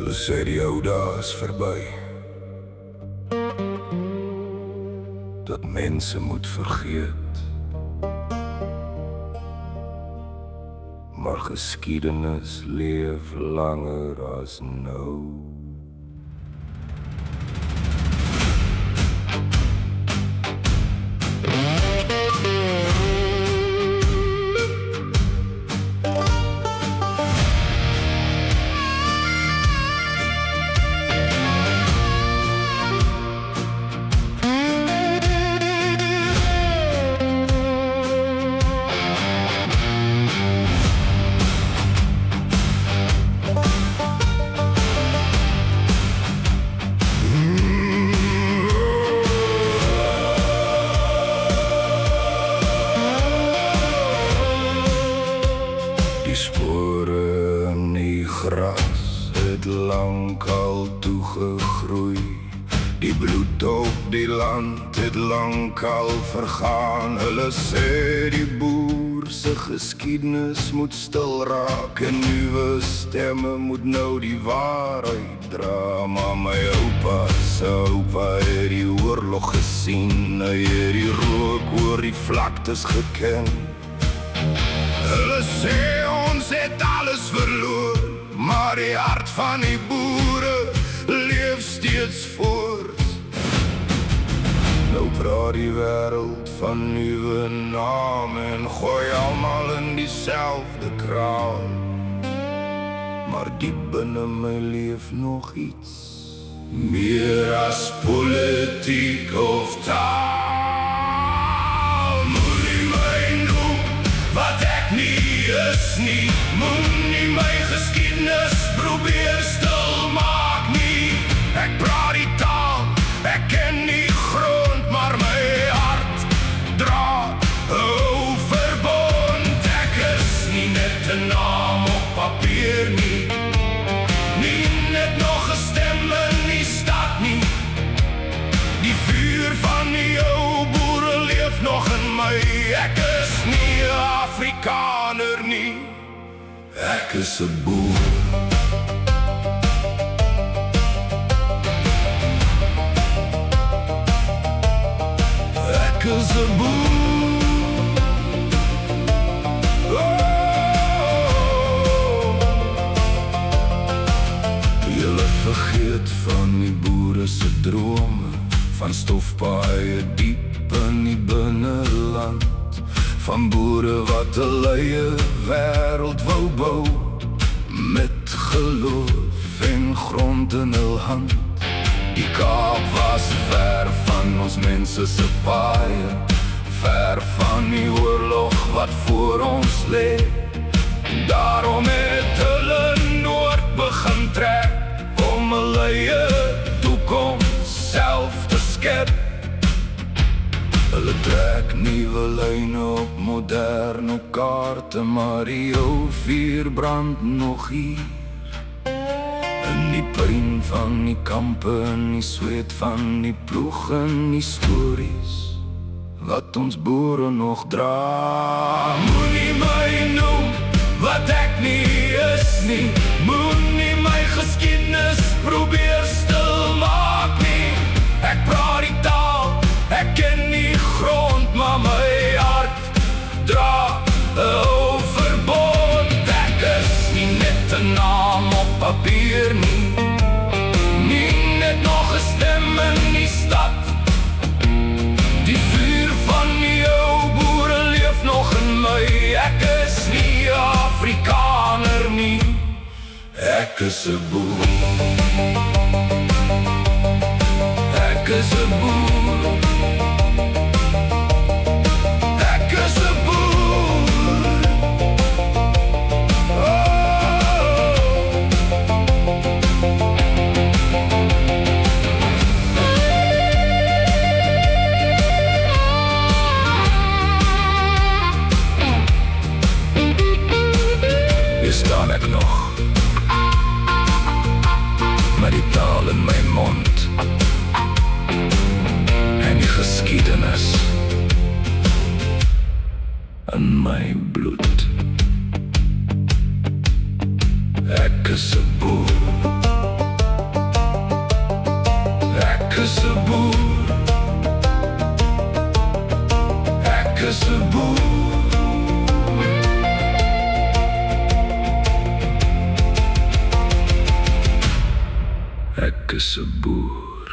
Hulle sê die ou dae is verby, dat mense moet vergeet. Maar geskiedenis leef langer as nou. Die spore in die gras het lang al toegegroei. Die bloed op die land het lang al vergaan. Hulle sê die boer se geskiedenis moet stil raak en nuwe stemme moet nou die waarheid dra. Maar my oupa se oupa het die oorlog gesien. Hy het die rook oor die vlaktes geken. Hulle sê ons het alles verloor, maar die hart van die boere leef steeds voort. Nou praat die wêreld van nuwe name en gooi almal in dieselfde kraal. Maar diep binne my leef nog iets meer as politiek of taal. Moenie my noem wat ek nie is nie, moenie my geskiedenis probeer stil maak nie. Ek praat die taal, ek ken die grond, maar my hart dra 'n ou verbond. Ek is nie net 'n naam op papier nie, nie net nog 'n stem in die stad nie. Die vuur van die ou boere leef nog in my. Ek is nie 'n Afrikaner nie, ek is 'n boer. Ek is 'n boer. Julle vergeet van die boere se drome, van stofpaaie diep in die binneland, van boere wat 'n leie wêreld wou bou, met geloof en grond in hul hand. Die Kaap was ver van ons mense se paaie, ver van die oorlog wat voor ons lê. Daarom het hulle noord begin trek, om 'n leie toekoms self te skep. Hulle trek nuwe lyne op moderne kaarte, maar die ou vuur brand nog hier. In die pyn van die kampe, in die sweet van die ploeg, en die stories wat ons boere nog dra. Moenie my noem wat ek nie is nie, moenie my geskiedenis probeer stil maak nie. Ek praat die taal, ek ken die grond, maar my hart dra 'n ou verbond. Ek is nie net 'n naam op papier nie, nie net nog 'n stem in die stad. Die vuur van die ou boere leef nog in my. Ek is nie 'n Afrikaner nie, ek is 'n boer. Ek is 'n boer. Ek is 'n boer. Hier staan ek nog, met die taal in my mond en die geskiedenis in my bloed. Ek is 'n boer. is 'n boer. Ek is 'n boer. Ek is 'n boer.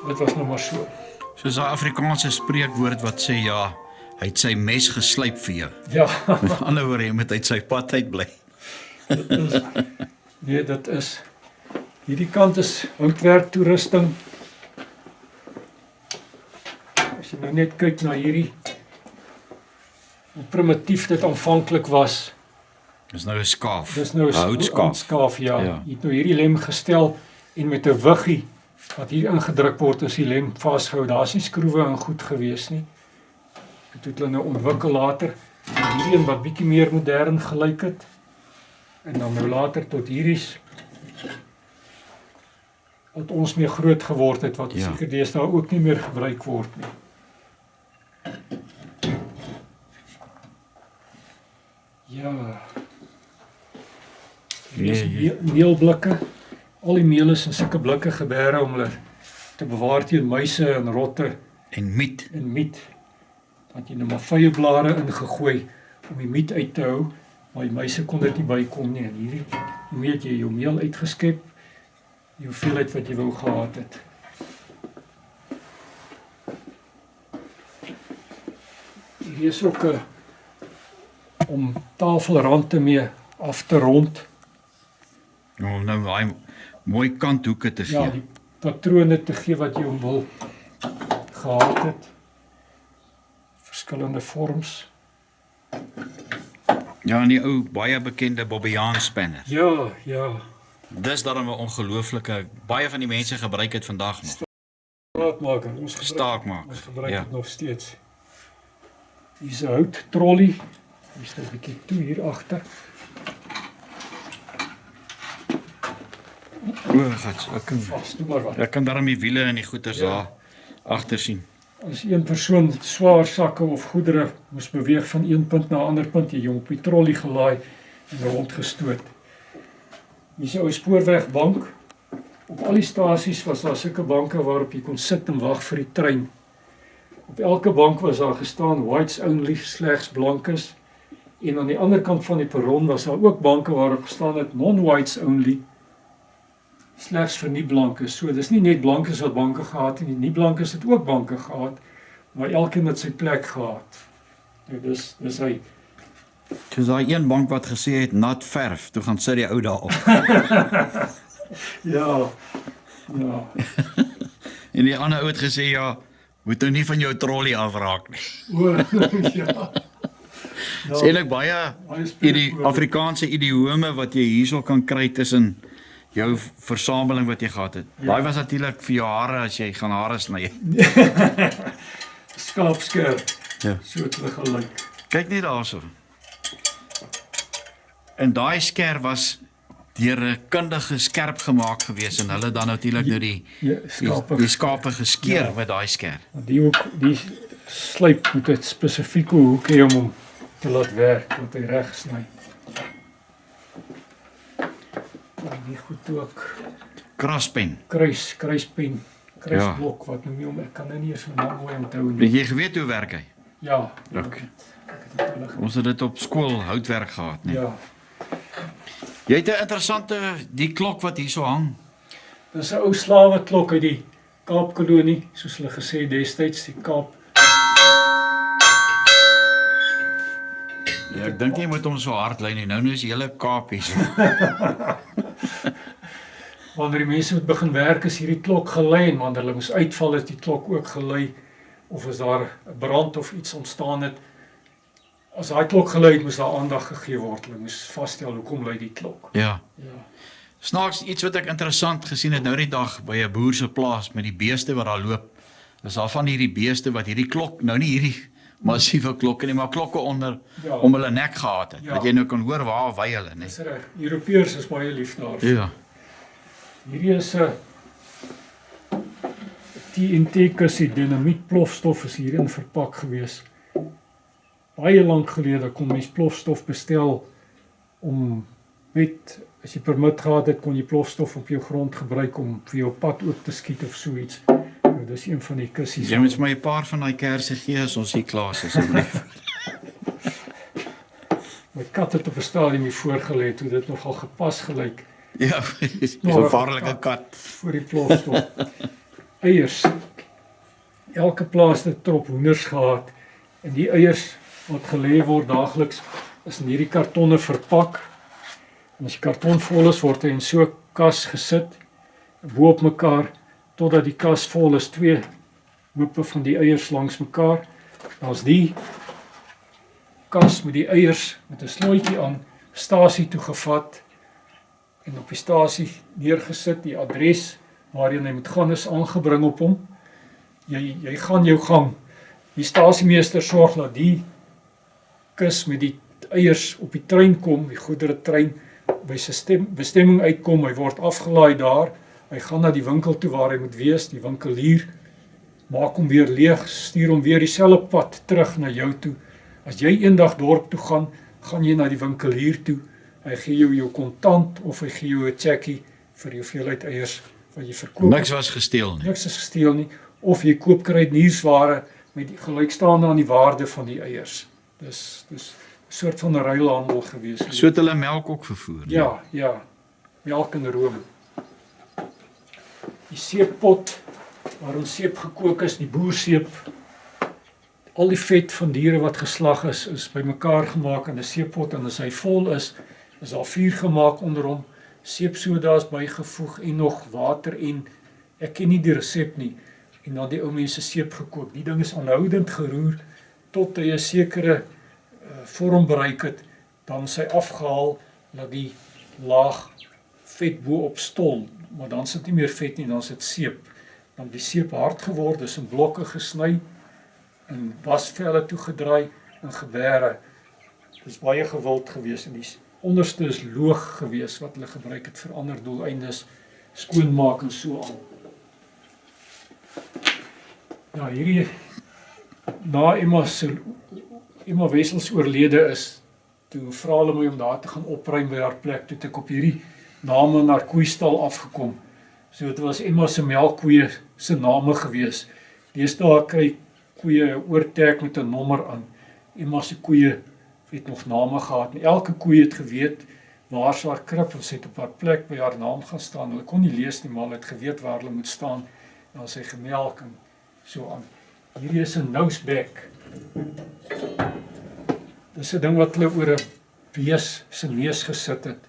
Dit was nou maar so. Soos 'n Afrikaanse spreekwoord wat sê ja, hy het sy mes geslyp vir jou. Ja, Met ander woorde, jy moet uit sy pad uit bly. dit is, hierdie kant is houtwerk toerusting. As jy nou net kyk na hierdie, hoe primitief dit aanvanklik was. Dis nou 'n skaaf. Dis nou 'n houtskaaf. skaaf, ja. Ja. Jy het nou hierdie lem gestel en met 'n wiggie wat hier ingedruk word is die lem vasgehou. Daar's nie skroewe in goed gewees nie. Dit het hulle nou ontwikkel later. Hierdie een wat bietjie meer modern gelyk het. En dan nou later tot hierdie's wat ons mee groot geword het, wat Ja. seker deesdae ook nie meer gebruik word nie. Ja. Hier is meelblikke. Al die meel is in sulke blikke geberre om hulle te bewaar teen muise en rotte En miet. en miet. Dan het jy nou maar vyeblare ingegooi om die miet uit te hou, maar die muise kon dit nie bykom nie. En hierdie, hoe weet jy jou meel uitgeskep, die hoeveelheid wat jy wou gehad het. Hier is ook 'n om tafelrande mee af te rond. Om nou daai mooi kanthoeke te gee. Ja, die patrone te gee wat jy hom wil gehad het. Verskillende vorms. Ja, en die ou baie bekende Bobbejaan spanner. Ja, ja. Dis daarom 'n ongelooflike, baie van die mense gebruik dit vandag nog. Staakmaker. Ons gebruik Ja. dit nog steeds. Hier's 'n hout trolly. Hier's 'n bietjie toe hier agter. O, gats, Vas, doe maar wat. ek kan daarom die wiele en die goeters daar agter sien. As een persoon swaar sakke of goedere moes beweeg van een punt na 'n ander punt, jy hom op die trolly gelaai en rondgestoot. Hier's 'n ou spoorwegbank. Op al die stasies was daar sulke banke waarop jy kon sit en wag vir die trein. Op elke bank was daar gestaan whites only, slegs blankes. En aan die ander kant van die perron was daar ook banke waarop gestaan het non-whites only, slegs vir nie-blankes. So dis nie net blankes wat banke gehad het nie, nie-blankes het ook banke gehad, maar elkeen het sy plek gehad. Nou dis hy. Dis daai een bank wat gesê het nat verf, toe gaan sit die ou daar op. Ja. Ja. En die ander ou het gesê ja, moet nou nie van jou trolley afraak nie. O, ja. Dis eintlik baie Afrikaanse idiome wat jy hierso kan kry tussen jou versameling wat jy gehad het. Ja. Daai was natuurlik vir jou hare as jy gaan hare sny. Skaapsker. Ja. So het hulle gelyk. Kyk net daarso. En daai sker was deur 'n kundige skerp gemaak gewees en hulle dan natuurlik nou die skape geskeer met daai sker. Die hoek, die slyp met 'n spesifieke hoek hê om hom te laat werk, want hy reg sny. En die goed ook Kraspen. kruispen. Chris Blok, wat noem jy hom? Ek kan nou nie eens my naam mooi onthou nie. Het jy geweet hoe werk hy? Ja. Ok. Ek het dit hulle Ons het dit op skool houtwerk gehad, nee. Ja. Jy het 'n interessante die klok wat hier so hang. Dis 'n ou slawe klok uit die Kaapkolonie, soos hulle gesê het destyds, die Kaap. Ja, ek dink jy moet hom so hard lei nie. Nou is die hele Kaap hier so. Wanneer die mense moet begin werk, is hierdie klok gelei, en wanneer hulle moes uitval, is die klok ook gelei, of as daar 'n brand of iets ontstaan het. As daai klok gelei het, moes daar aandag gegee word. Hulle moes vasstel hoekom lui die klok. Ja. Ja. Snaaks iets wat ek interessant gesien het nou die dag by 'n boer se plaas met die beeste wat daar loop. Dis daar van hierdie beeste wat hierdie klok, nou nie hierdie massiewe klokke nie, maar klokke onder om hulle nek gehad het. Ja. Dat jy nou kan hoor waar wy hulle, nee. Dis reg. Europeërs is baie lief daarvoor. Ja. Hierdie is 'n TNT-kussie, dinamietplofstof is hierin verpak gewees. Baie lank gelede kon mens plofstof bestel om met, as jy permit gehad het, kon jy plofstof op jou grond gebruik om vir jou pad oop te skiet of so iets. Nou, dis een van die kussies. Jy moet my 'n paar van daai kersse gee as ons hier klaar is asseblief. My kat het op 'n stadium hier voorgelê toe dit nogal gepas gelyk. Ja, 'n gevaarlike kat. Voor die plofstof. Eiers. Elke plaas het 'n trop hoenders gehad en die eiers wat gelê word daagliks is in hierdie kartonne verpak. En as die karton vol is, word hy in so 'n kas gesit bo op mekaar totdat die kas vol is, 2 hoope van die eiers langs mekaar. Daar's die kas met die eiers met 'n slotjie aan stasie toe gevat en op die stasie neergesit. Die adres waarheen hy moet gaan is aangebring op hom. Jy gaan jou gang. Die stasiemeester sorg dat die kus met die eiers op die trein kom, die goederetrein by sy bestemming uitkom. Hy word afgelaai daar. Hy gaan na die winkel toe waar hy moet wees. Die winkelier maak hom weer leeg, stuur hom weer dieselfde pad terug na jou toe. As jy eendag dorp toe gaan, gaan jy na die winkelier toe. Hy gee jou kontant of hy gee jou 'n checkie vir die hoeveelheid eiers wat jy verkoop. Niks was gesteel nie. Niks is gesteel nie. Of jy koop kruideniersware met die gelykstaande aan die waarde van die eiers. Dis 'n soort van 'n ruilhandel gewees. So het hulle melk ook vervoer. Ja. Melk en room. Die seeppot waar ons seep gekook is, die boerseep. Al die vet van diere wat geslag is bymekaar gemaak in 'n seeppot en as hy vol is daar vuur gemaak onder hom, seepsoda's bygevoeg en nog water en ek ken nie die resep nie. En dan die ou mense seep gekook. Die ding is aanhoudend geroer tot hy 'n sekere vorm bereik het, dan is hy afgehaal dat die laag vet bo op stol, maar dan sit nie meer vet nie, dan sit seep. Dan die seep hard geword, is in blokke gesny, in wasvelle toegedraai, en gebere. Dit is baie gewild gewees, en die onderste is loog gewees, wat hulle gebruik het vir ander doeleindes, skoonmaak en so aan. Ja, hierdie, na Emma Wessels oorlede is, toe vra hulle my om daar te gaan opruim by haar plek, toe het ek op hierdie name na haar koeistal afgekom. So dit was Emma se melkkoeie se name gewees. Deesdae kry koeie 'n oortag met 'n nommer aan. Emma se koeie het nog name gehad. En elke koe het geweet waar sy haar krib en sy het op haar plek by haar naam gaan staan. Hulle kon nie lees nie, maar hulle het geweet waar hulle moet staan. En dan sy gemelk en so aan. Hierdie is 'n noseback. Dis 'n ding wat hulle oor 'n bees se neus gesit het.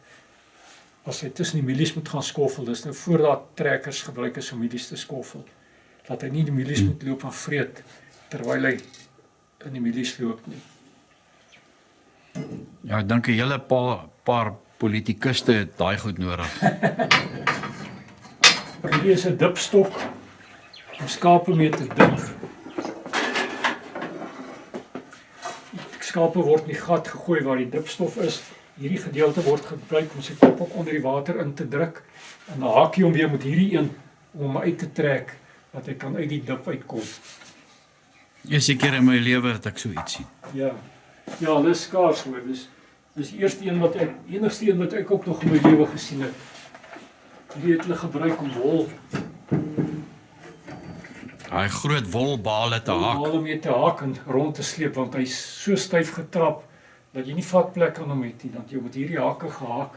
As hy tussen die mielies moet gaan skoffel, dis nou voordat trekkers gebruik is om mielies te skoffel. Dat hy nie die mielies moet loop en vreet terwyl hy in die mielies loop nie. Ja, ek dink 'n hele paar politikuste het daai goed nodig. Hierdie is 'n dipstok om skape mee te dip. Skape word in die gat gegooi waar die dipstof is. Hierdie gedeelte word gebruik om sy kop ook onder die water in te druk. En dan haak jy hom weer met hierdie een om hom uit te trek, dat hy kan uit die dip uitkom. Eerste keer in my lewe dat ek so iets sien. Ja, dis skaars hoor. Dis die enigste een wat ek ook nog in my lewe gesien het. Hierdie het hulle gebruik om wol Daai groot wolbale te hak. Haal hom te hak en rond te sleep, want hy is so styf getrap, dat jy nie vatplek aan hom het nie, dat jy met hierdie hakke gehak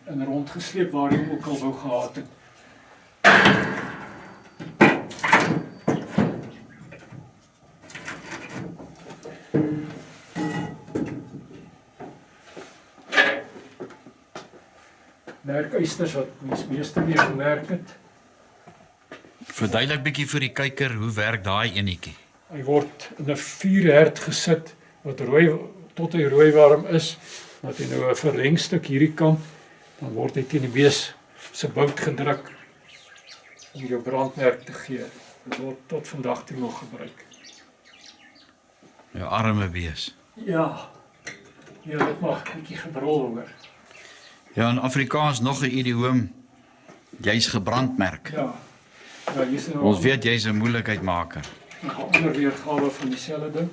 en rondgesleep waar jy hom ook al wou gehad het. Merkuisters wat mens meeste mee gemerk het. Verduidelik bietjie vir die kyker, hoe werk daai enetjie? Hy word in 'n vuurherd gesit, wat tot hy rooi warm is, dat hy nou 'n verlengstuk hierdie kant, dan word hy teen die bees se bout gedruk, om jou brandmerk te gee. Dit word tot vandag toe nog gebruik. Jou arme bees. Ja, dit mag 'n bietjie gebrul hoor. Ja, in Afrikaans nog 'n idioom, jy's gebrandmerk. Ja, hier is nou Ons weet jy's 'n moeilikheidmaker. 'n ander weergawe van dieselfde ding.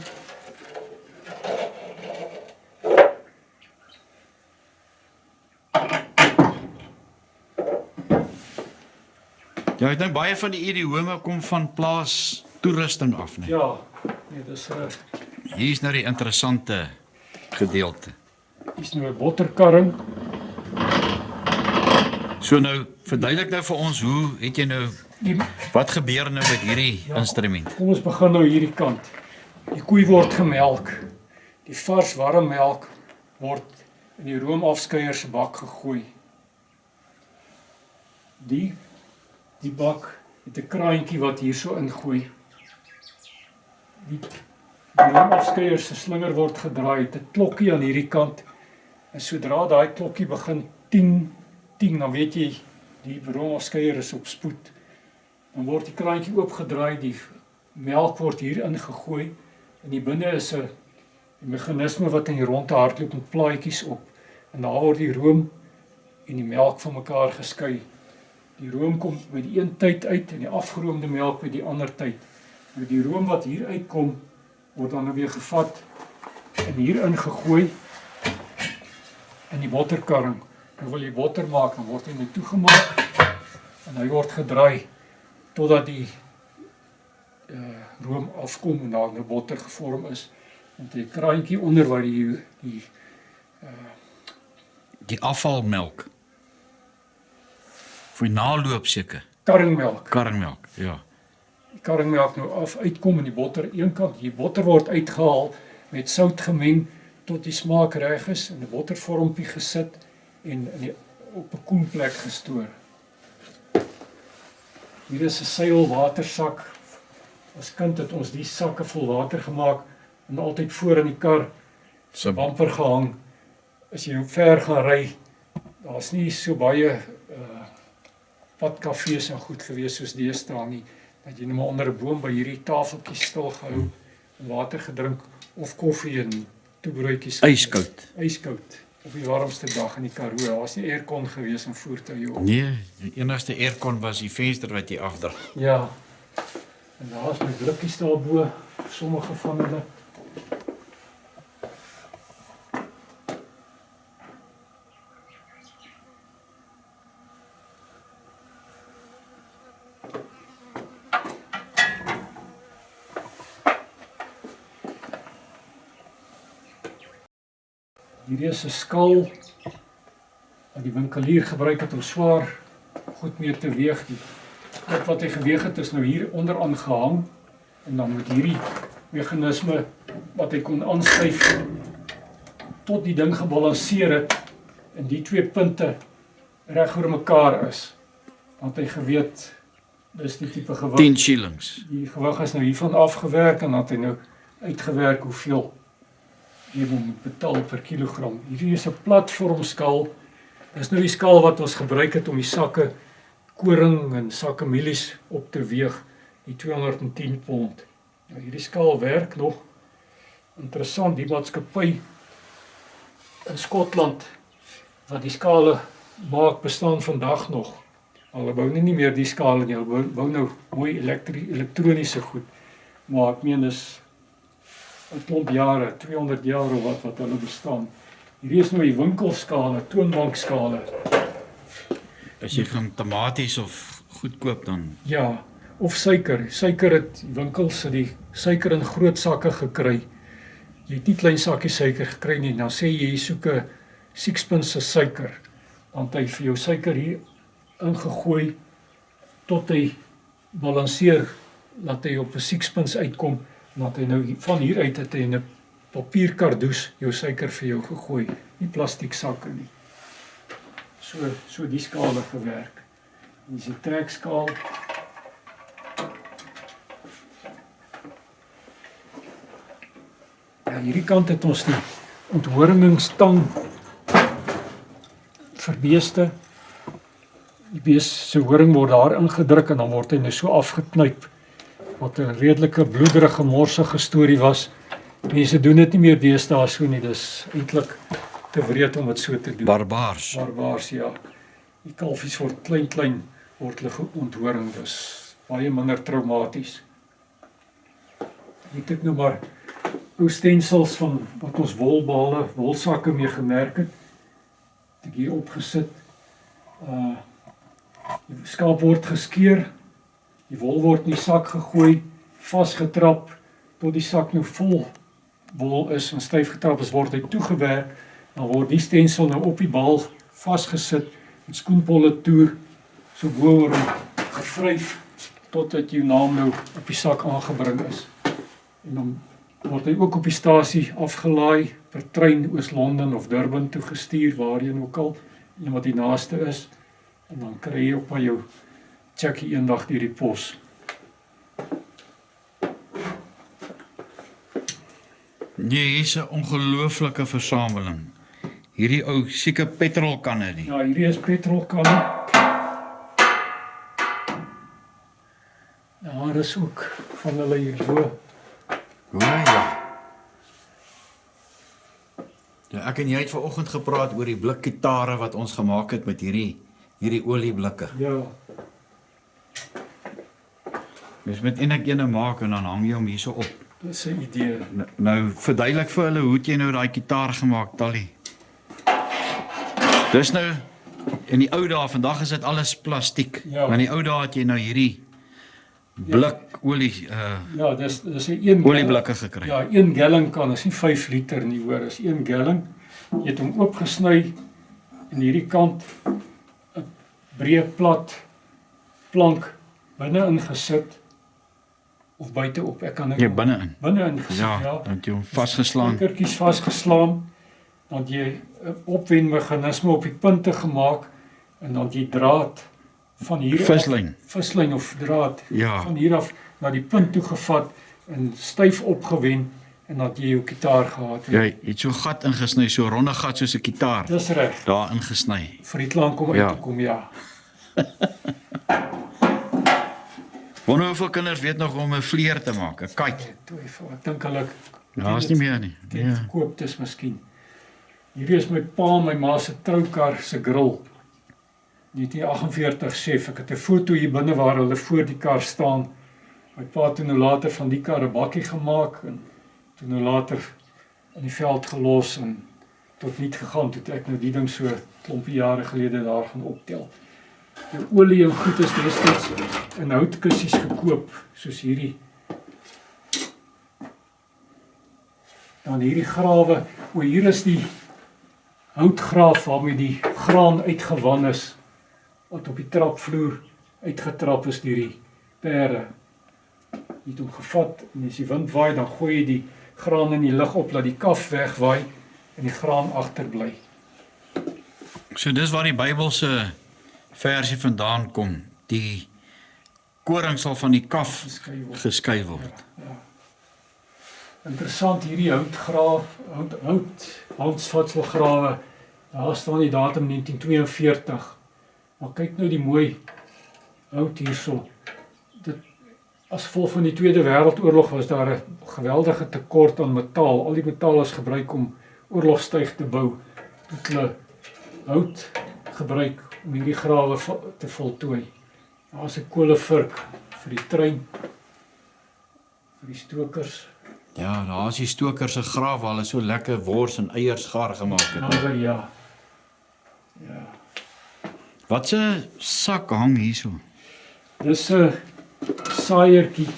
Ja, ek dink baie van die idiome kom van plaas toerusting af, nee. Ja, nee, dis reg. Hier is nou die interessante gedeelte. Hier is nou 'n botterkarring. So nou, verduidelik nou vir ons, hoe het jy nou, wat gebeur nou met hierdie instrument? Kom ons begin nou hierdie kant. Die koei word gemelk. Die vars warm melk word in die roomafskeier se bak gegooi. Die bak het 'n kraantjie wat hier so ingooi. Die roomafskeier se slinger word gedraai, het 'n klokkie aan hierdie kant. En sodra daai klokkie begin ting, dan weet jy die roomafskeier is op spoed. Dan word die kraantjie oopgedraai, die melk word hier ingegooi en hier binne is 'n meganisme wat in die ronde hardloop met plaatjies op. En daar word die room en die melk van mekaar geskei. Die room kom by die een tyd uit en die afgeroomde melk by die ander tyd. Nou die room wat hier uitkom word dan weer gevat en hier ingegooi in die botterkarring. Nou wil jy botter maak, dan word hy net toegemaak en hy word gedraai totdat die room afkom en daar nou botter gevorm is. En die kraantjie onder waar Die afvalmelk. Vir naloop seker. karringmelk. Karringmelk, ja. Die karringmelk nou uitkom en die botter een kant. Die botter word uitgehaal met sout gemeng tot die smaak reg is, in 'n bottervormpie gesit en op 'n koel plek gestoor. Hier is 'n seil watersak. As kind het ons die sakke vol water gemaak en altyd voor in die kar se bumper gehang. As jy ver gaan ry, daar's nie so baie padkafees en goed gewees soos deesdae nie, dat jy net maar onder 'n boom by hierdie tafeltjies stil gehou en water gedrink of koffie en toebroodjies. Yskoud op die warmste dag in die Karoo. Daar was nie aircon gewees in voertuie op. Nee, die enigste aircon was die venster wat jy afdraai. Ja. En daar is my blikkies daarbo, sommige van hulle. Hierdie is 'n skaal wat die winkelier gebruik het om swaar goed mee te weeg. Dit wat hy geweeg het is nou hier onderaan gehang en dan met hierdie meganisme wat hy kon aanskuif tot die ding gebalanseer het en die twee punte reg oor mekaar is. Want hy geweet dis die tipe gewig. 10 shillings. Die gewig is nou hiervan afgewerk en dan het hy nou uitgewerk hoeveel jy moet betaal per kilogram. Hierdie is 'n platformskaal. Dis nou die skaal wat ons gebruik het om die sakke koring en sakke mielies op te weeg, die 210 pond. Nou hierdie skaal werk nog. Interessant, die maatskappy in Skotland wat die skale maak bestaan vandag nog. Hulle bou nie meer die skale nie, hulle bou nou mooi elektroniese goed. Maar ek meen dis 'n klomp jare, 200 jaar of wat hulle bestaan. Hierdie is nou die winkelskale, toonbankskale. As jy gaan tomaties of goed koop dan. Ja, of suiker. Suiker het die winkels het die suiker in groot sakke gekry. Jy het nie klein sakkie suiker gekry nie. Dan sê jy soek 'n sixpence se suiker. Dan het hy vir jou suiker hier ingegooi tot hy balanseer, dat hy op 'n sixpence uitkom, en dat hy nou van hier uit het hy in 'n papierkardoes jou suiker vir jou gegooi, nie plastiek sakke nie. So die skale gewerk. Hier is die trekskaal. Ja, hierdie kant het ons die onthorningstang vir beeste. Die beest se horing word daar ingedruk en dan word hy nou so afgeknyp. Wat 'n redelike bloederige, morsige storie was. Mense doen dit nie meer deesdae so nie. Dis eintlik te wreed om dit so te doen. Barbaars. Barbaars, ja. Die kalfies word klein word hulle onthoring, dus baie minder traumaties. Hier het ek nou maar ou stensels van wat ons wolbale, wolsakke mee gemerk het. Het ek hier opgesit. Die skaap word geskeur, die wol word in die sak gegooi, vasgetrap, tot die sak nou vol wol is en styf getrap is, word hy toegewerk, dan word die stensel nou op die bal vasgesit, met skoenpolle toer, so bo oor hom gevryf, totdat jou naam nou op die sak aangebring is. En dan word hy ook op die stasie afgelaai, per trein Oos-London of Durban toegestuur, waarheen ook al, en wat die naaste is, en dan kry jy op aan jou checkie eendag deur die pos. Nee, hier is 'n ongelooflike versameling. Hierdie ou seker petrolkanne nie. Ja, hierdie is petrolkanne. Daar is ook van hulle hier so. Ja. Ja, ek en jy het vanoggend gepraat oor die blikgitare wat ons gemaak het met hierdie olieblikke. Ja, Mens moet eintlik ene maak en dan hang jy hom hierso op. dis 'n idee. Nou verduidelik vir hulle hoe het jy nou daai gitaar gemaak, Tally? Dis nou in die ou dae, vandag is dit alles plastiek. Ja. Maar in die ou dae het jy nou hierdie blik olie Ja, dis 'n 1 olieblikke gekry. Ja, 1 gallon kan, is nie 5 liter nie, hoor, is 1 gallon. Jy het hom oopgesny en hierdie kant 'n breë plat plank binne ingesit of buite op. Ek kan Ja, binne-in. binne-in gesit, Ja, dan het jy hom vasgeslaan. Spykertjies vasgeslaan, dan het jy 'n opwenmeganisme op die punte gemaak en dan het jy draad van hier vislyn of draad Ja. van hier af na die punt toe gevat en styf opgewen en dan het jy jou gitaar gehad. Jy het so 'n gat ingesny, so 'n ronde gat soos 'n gitaar. Dis reg. Daar ingesny. Vir die klank om Ja. uit te kom, ja. Wonder hoeveel kinders weet nog om 'n vleer te maak, 'n kite. Twyfel, ek dink hulle Ja, is nie meer nie. dit Ja. verkoop dis miskien. Hierdie is my pa en my ma se troukar se grill. 1948 chef. Ek het 'n foto hier binne waar hulle voor die kar staan. My pa het toe nou later van die kar 'n bakkie gemaak en toe nou later in die veld gelos en tot niet gegaan, toe ek nou die ding so klompie jare gelede daar gaan optel. Die olie en goed is destyds in houtkussies gekoop, soos hierdie. Dan hierdie grawe, hier is die houtgraaf waarmee die graan uitgewan is, wat op die trapvloer uitgetrap is deur die pere. Jy het hom gevat en as die wind waai, dan gooi jy die graan in die lug op, laat die kaf wegwaai en die graan agterbly. So dis waar die Bybelse versie vandaan kom. Die koring sal van die kaf geskei word. Ja. Interessant, hierdie houtgraaf, houtvatselgrawe, daar staan die datum 1942. Maar kyk nou die mooi hout hierso. Dit as gevolg van die Tweede Wêreldoorlog was daar 'n geweldige tekort aan metaal. Al die metaal is gebruik om oorlogstuig te bou. Het hulle hout gebruik om hierdie grawe te voltooi. Daar is 'n kolevurk vir die trein, vir die stokers. Ja, daar is die stokers se graaf waar hulle so lekker wors en eiers gaar gemaak het. Nou ja. Ja. Wat 'n sak hang hierso? Dis 'n saaiertjie.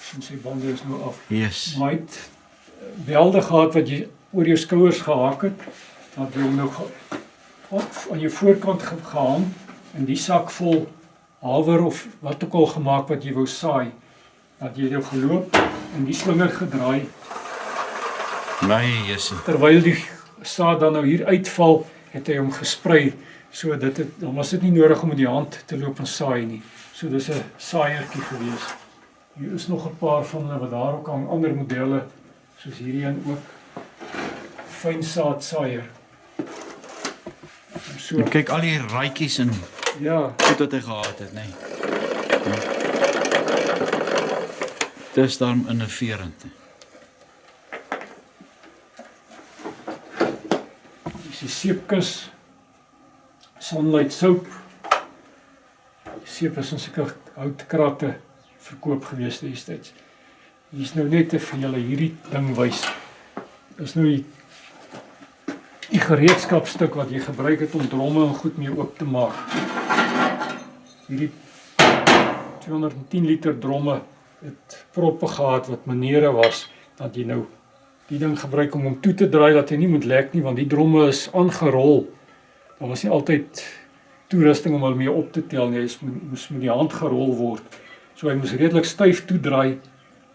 Sien sy bande is nou af. Yes. Maar hy het belde gehad wat jy oor jou skouers gehak het, dat jy hom nou aan jou voorkant gehang, en die sak vol haver of wat ook al gemaak wat jy wou saai, dat jy nou geloop en die slinger gedraai, My Jesu. terwyl die saad dan nou hier uitval, het hy hom gesprei, so dan was dit nie nodig om met die hand te loop en saai nie. So dis 'n saaiertjie gewees. Hier is nog 'n paar van hulle wat daar ook hang, ander modelle, soos hierdie een ook. Fyn saad saaier. So, En kyk al die raaitjies en ja, goed wat hy gehad het, nee. Dis daarom innoverend. dis die seepkus, Sunlight soap. Die seep is in sulke houtkratte verkoop gewees destyds. Hier is nou net te vir julle hierdie ding wys. Dis nou die gereedskapstuk wat jy gebruik het om dromme en goed mee oop te maak. Hierdie 210 liter dromme het proppe gehad wat maniere was, dat jy nou die ding gebruik om hom toe te draai, dat hy nie moet lek nie, want die dromme is aangerol. Daar was nie altyd toerusting om hulle mee op te tel nie, hy moes met die hand gerol word. So hy moes redelik styf toedraai,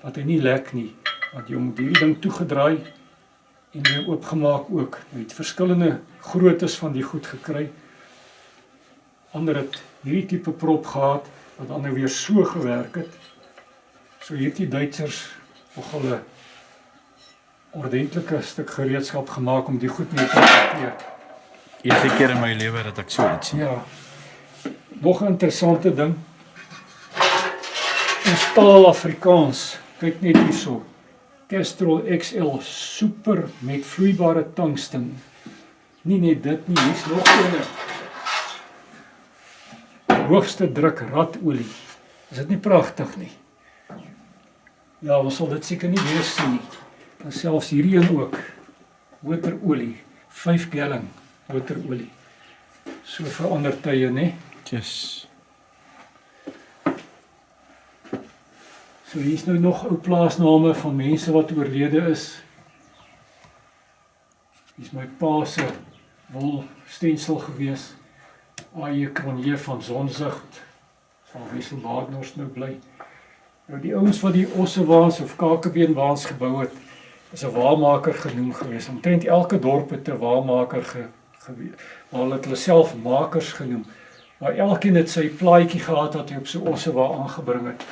dat hy nie lek nie. Want jy moet hierdie ding toegedraai en weer oopgemaak ook. Jy het verskillende groottes van die goed gekry. Ander het hierdie tipe prop gehad, wat dan nou weer so gewerk het. So hier het die Duitsers nog hulle ordentlike stuk gereedskap gemaak om die goed mee te hanteer. Eerste keer in my lewe dat ek so iets sien. Ja. Nog 'n interessante ding. In staal Afrikaans. Kyk net hierso. Kestrel XL super met vloeibare tungsten. Nie net dit nie, hier's nog een. Hoogste druk radolie. Is dit nie pragtig nie? Ja, ons sal dit seker nie weer sien nie. En selfs hierdie een ook. Motorolie, 5 gallon motorolie. So verander tye, né? Yes. So hier is nou nog ou plaasname van mense wat oorlede is. Hier is my pa se wolstensel gewees. A.J. Cronje van Zonzicht, van Wesselbaardnors nou bly. Nou die ouens wat die ossewaans of kakebeenwaans gebou het, is 'n waalmaker genoem gewees. Omtrent elke dorp het 'n waalmaker gewees. Maar hulle het hulle self makers genoem. Maar elkeen het sy plaatjie gehad wat hy op sy ossewa aangebring het.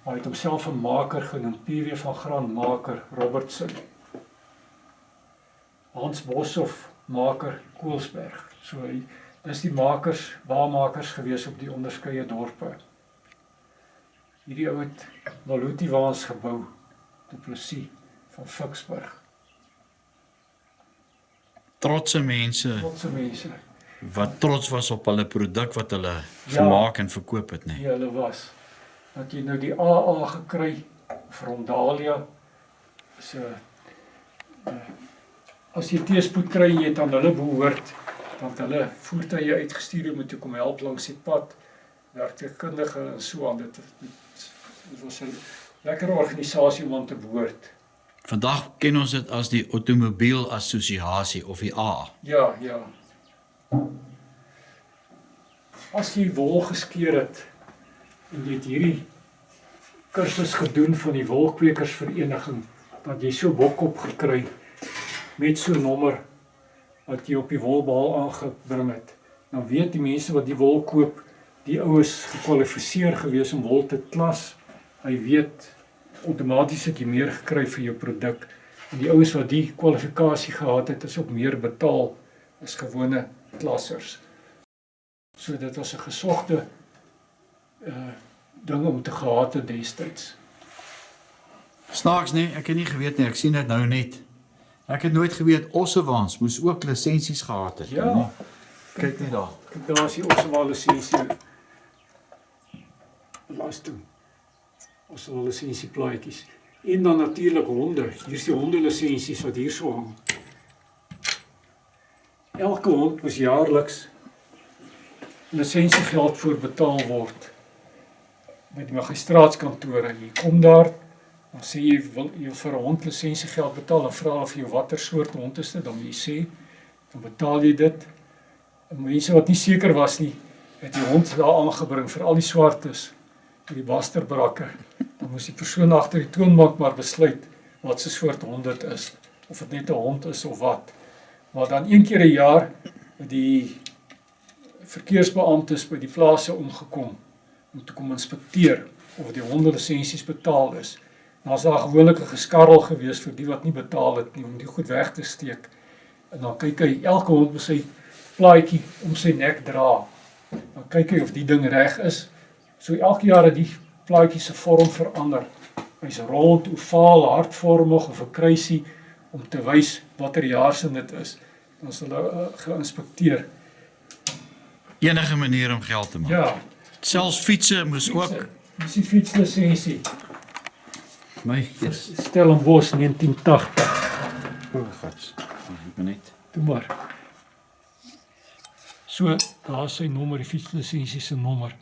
Hy het homself 'n maker genoem, P.W. van Graan, maker, Robertson. Hans Boshoff, maker, Koelsberg. So dis die makers, waalmakers gewees op die onderskeie dorpe. Hierdie ou het Maluti waans gebou, Du Plessis van Ficksburg. Trotse mense Trotse mense. wat trots was op hulle produk wat hulle gemaak en verkoop het, nee. Die hulle was. Dat jy nou die AA gekry, Frondalia, is as jy teespoed kry en jy het aan hulle behoort, want hulle voertuie uitgestuur om te kom help langs die pad, werktuigkundige en so aan. Dit was 'n lekker organisasie om aan te behoort. Vandag ken ons dit as die Automobiel Assosiasie of die A. Ja, ja. As jy wol geskeur het, en jy het hierdie kursus gedoen van die wolkwekersvereniging, dat jy so bokkop gekry, met so 'n nommer, wat jy op die wolbaal aangebring het, dan weet die mense wat die wol koop, die ou is gekwalifiseer gewees om wol te klas, hy weet, outomaties het jy meer gekry vir jou produk, en die ouens wat die kwalifikasie gehad het, is ook meer betaal as gewone klassers. So dit was 'n gesogte ding om te gehad het destyds. Snaaks nie, ek het nie geweet nie, ek sien dit nou net. Ek het nooit geweet ossewaans moes ook lisensies gehad het. Ja. Nee? Kyk net daar. Kyk, daar is die ossewaal lisensie. Laas toe. Ossewaal lisensie plaatjies. En dan natuurlik honde. Hier is die hondelisensies wat hier so hang. Elke hond moes jaarliks lisensiegeld voor betaal word by die magistraatskantore. Jy kom daar, dan sê jy wil vir 'n hond lisensiegeld betaal, dan vra hulle vir jou watter soort hond is dit, dan moet jy sê, dan betaal jy dit. En mense wat nie seker was nie, het die hond daar aangebring vir al die swartes, die basterbrakke. Dan moes die persoon agter die toonbank maar besluit wat se soort hond dit is, of dit net 'n hond is of wat. Maar dan een keer 'n jaar het die verkeersbeamptes by die plase omgekom om te kom inspekteer of die hondelisensies betaal is. Dan is daar gewoonlik 'n geskarrel gewees vir die wat nie betaal het nie, om die goed weg te steek. En dan kyk hy, elke hond met sy plaatjie om sy nek dra. Dan kyk hy of die ding reg is. So elke jaar het die plaatjie se vorm verander. Hy's rond, ovaal, hartvormig of 'n kruisie om te wys watter jaarsin dit is. Dan is hulle geïnspekteer. Enige manier om geld te maak. Ja, Selfs fietsse moes ook. dis die fietslisensie. My, Stellenbosch 1980. oh God, net. Doe maar. So, daar is sy nommer, die fietslisensie se nommer.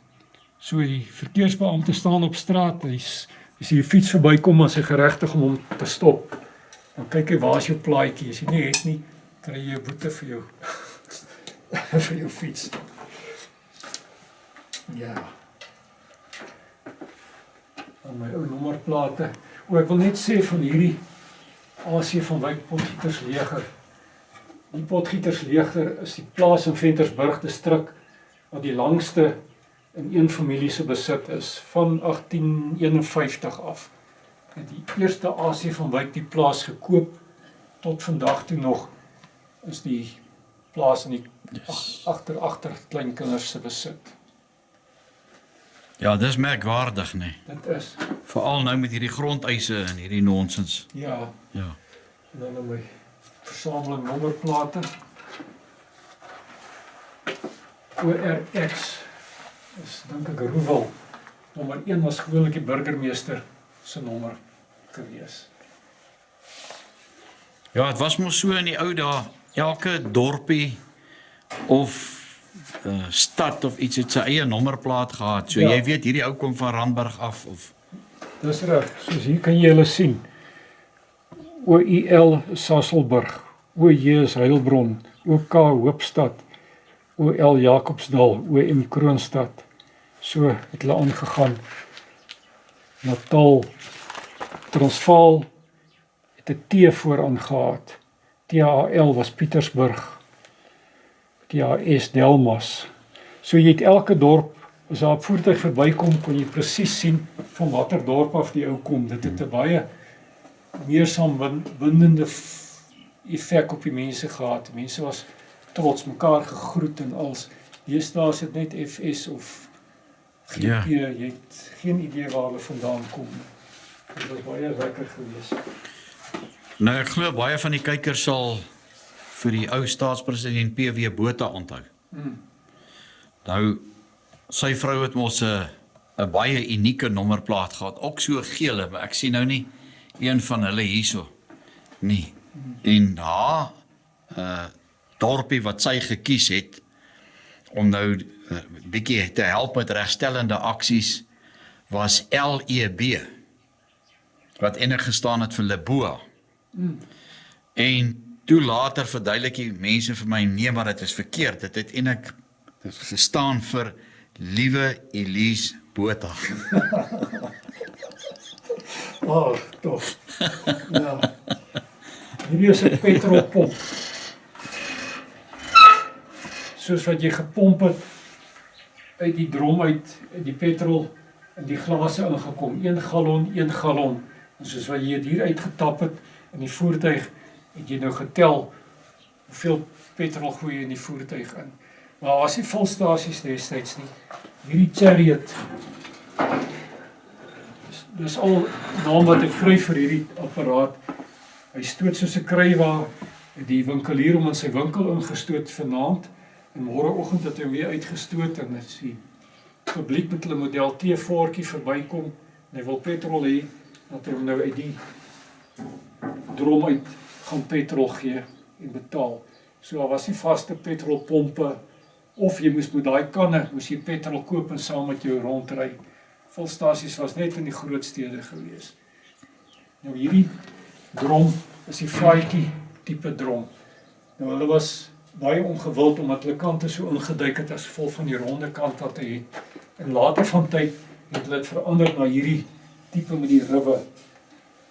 So die verkeersbeampte staan op straat, as jy die fiets verbykom, as hy geregtig om hom te stop. Dan kyk hy, waar is jou plaatjie? As jy nie het nie, kry jy 'n boete vir jou vir jou fiets. Ja. Dan my ou nommerplate. Ek wil net sê van hierdie AC van Wyk Potgietersleger. Die Potgietersleger is die plaas in Ventersburg distrik wat die langste in een familie se besit is, van 1851 af. Het die eerste AC van Wyk die plaas gekoop, tot vandag toe nog is die plaas in die agter kleinkinders se besit. Ja, dis merkwaardig, nee. Dit is, Veral nou met hierdie grondeise en hierdie nonsens. ja, Ja. en dan nou my versameling nommerplate. ORX is dink ek Roewel. Nommer 1 was gewoonlik die burgemeester se nommer gewees. Ja, het was mos so in die ou dae, elke dorpie of stad of iets het sy eie nommerplaat gehad. So Ja. jy weet, hierdie ou kom van Randburg af of Dis reg, soos hier kan jy hulle sien. OIL is Sasolburg, OJ is Heilbron, OK Hoopstad, OL Jacobsdal, OM Kroonstad. So het hulle aangegaan. Natal, Transvaal het 'n T vooraan gehad. THL was Pietersburg. THS Delmas. So jy het elke dorp, as daar 'n voertuig verbykom, kon jy presies sien van watter dorp af die ou kom. Dit het 'n baie meer saambindende effek op die mense gehad. Die mense was trots, mekaar gegroet en als. Deesdae is dit net FS of GP, Ja. jy het geen idee waar hulle vandaan kom. Dit was baie lekker geweest. nou ek glo baie van die kykers sal vir die ou staatspresident PW Botha onthou. Nou sy vrou het mos 'n baie unieke nommerplaat gehad, ook so gele, maar ek sien nou nie een van hulle hierso nie. En haar dorpie wat sy gekies het om nou bietjie te help met regstellende aksies was LEB wat enig gestaan het vir Leboa. En toe later verduidelik die mense vir my, nee, maar dit is verkeerd. Dit het enig gestaan vir Liewe Elise Botha. Toch. Ja. Hierdie is 'n petrolpomp. Soos wat jy gepomp het uit die drom uit die petrol in die glase ingekom. 1 gallon. En soos wat jy dit hier uitgetap het in die voertuig, het jy nou getel hoeveel petrol gooi jy in die voertuig in. Maar was nie volstasies destyds nie. Hierdie Chariot, dis al naam wat ek kry vir hierdie apparaat. Hy stoot soos 'n kruiwa, die winkelier om in sy winkel ingestoot vanaand, en môreoggend het hy weer uitgestoot, en as die publiek met hulle model T voortjie verbykom, en hy wil petrol hê, dat hy hom nou uit die drom uit gaan petrol gee en betaal. So daar was nie vaste petrolpompe of jy moes met daai kanne, moes jy petrol koop en saam met jou rondry. Volstasies was net in die groot stede gewees. Nou hierdie drom is die faaitjie tipe drom. Nou hulle was baie ongewild omdat hulle kante so ingeduik het as gevolg van die ronde kant wat hy het. En later van tyd het hulle dit verander na hierdie tipe met die riwe.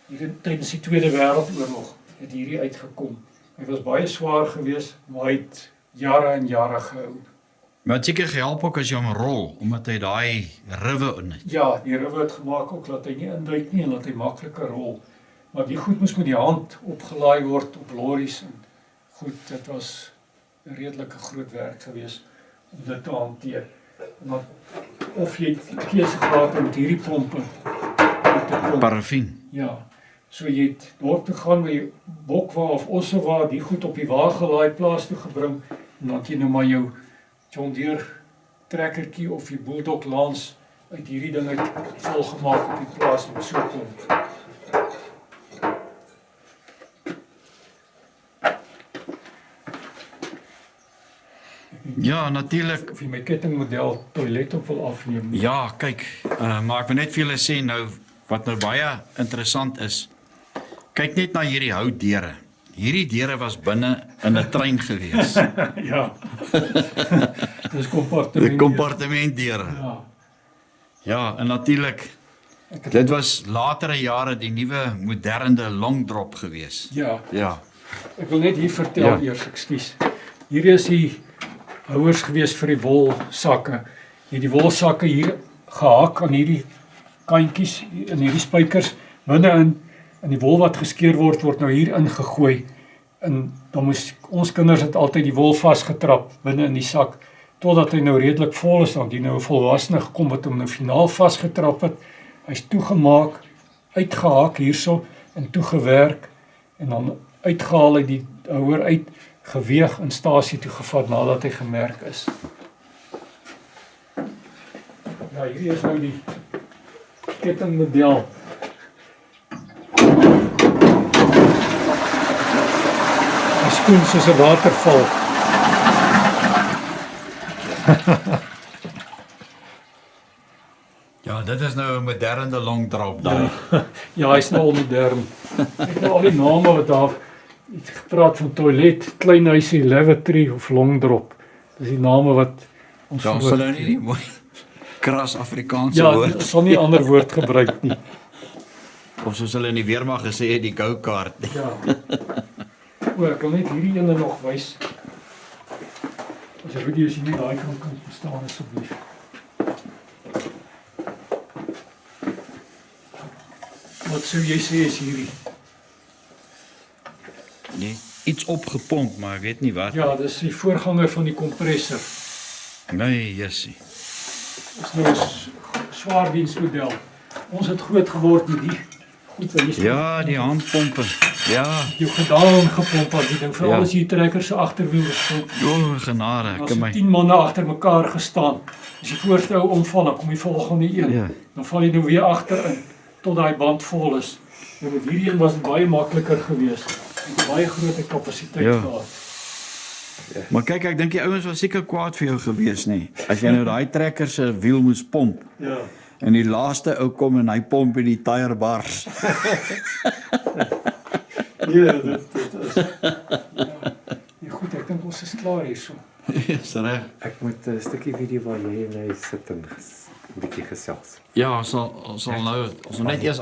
Hier tydens die Tweede Wêreldoorlog het hierdie uitgekom. Hy was baie swaar geweest, maar hy het jare en jare gehou. Maar het seker gehelp ook as jy hom rol, omdat hy daai riwe in het. Ja, die riwe het gemaak ook dat hy nie induik nie en dat hy makliker rol. Maar die goed moes met die hand opgelaai word op lorries en goed, dit was 'n redelike groot werk geweest om dit te hanteer. Maar of jy keuse gehad het met hierdie pompe met die pomp. Parafin. Ja, so jy het dorp toe gaan by Bokwa of Ossewa, die goed op die wa gelaai plaas toe gebring en dan het jy nou maar jou John Deere trekkertjie of die Bulldog Lance uit hierdie ding uit volgemaak op die plaas met so pomp. Ja, natuurlik. Of jy my kettingmodel toilet op wil afneem. Ja, kyk, maar ek wil net vir julle sê nou, wat nou baie interessant is, kyk net na hierdie houtdeure. Hierdie deure was binne in 'n trein gewees. Ja. Dis kompartement. Die kompartementdeure. Ja. Ja, en natuurlik, dit was latere jare die nuwe moderne long drop gewees. Ja. Ja. Ek wil net hier vertel Ja. eers, ekskuus. Hier is die houers gewees vir die wolsakke. Hier die wolsakke hier gehak aan hierdie kantjies in hierdie spykers binne in die wol wat geskeur word nou hier ingegooi. En dan moes ons kinders het altyd die wol vasgetrap binne in die sak totdat hy nou redelik vol is, dan die nou 'n volwassene gekom het om nou finaal vasgetrap het. Hy's toegemaak, uitgehak hierso en toegewerk en dan uitgehaal uit die houer uit, geweeg in stasie toe gevat nadat hy gemerk is. Ja, hierdie is nou die kettingmodel. Die spoel soos 'n waterval. Ja, dit is nou 'n moderne long drop daai. Ja, hy's nou al modern. Ek het al die name wat daar het gepraat van toilet, kleinhuisie, lavatory of long drop. Dis die name wat ons Ja, ons sal nou nie die mooi kras Afrikaanse ja, woord, ek sal nie 'n ander woord gebruik nie. of soos hulle in die weermag gesê het, die go-kart. Ja. O, ek wil net hierdie ene nog wys. As jy Rudy, as jy nie daai kan verstaan asseblief. Wat sou jy sê is hierdie? Nee, iets opgepomp, maar ek weet nie wat. Ja, dis die voorganger van die kompressor. Nee, jessie. Dis nou 'n swaar diensmodel. Ons het groot geword met die goed wat hier Ja, die handpompe. Ja, jou gedaan gepomp het, die ding veral Ja. as jy trekker se agterwiel gestop. o, genade, ek As kan jy my 10 manne agter mekaar gestaan. As die voorste ou omval, dan kom die volgende een. Ja. Dan val jy nou weer agterin tot daai band vol is. Nou met hierdie een was dit baie makliker geweest. Het baie groter kapasiteit Ja. gehad. Maar kyk, ek dink die ouens was seker kwaad vir jou gewees, nê. As jy nou daai trekker se wiel moes pomp Ja. en die laaste ou kom en hy pomp in die tyre bars. Ja, dit is. Ja, goed, ek dink ons is klaar hierso. Is reg. Ek moet 'n stukkie video waar jy en hy sit en 'n bietjie gesels. Ja, ons sal nou net eers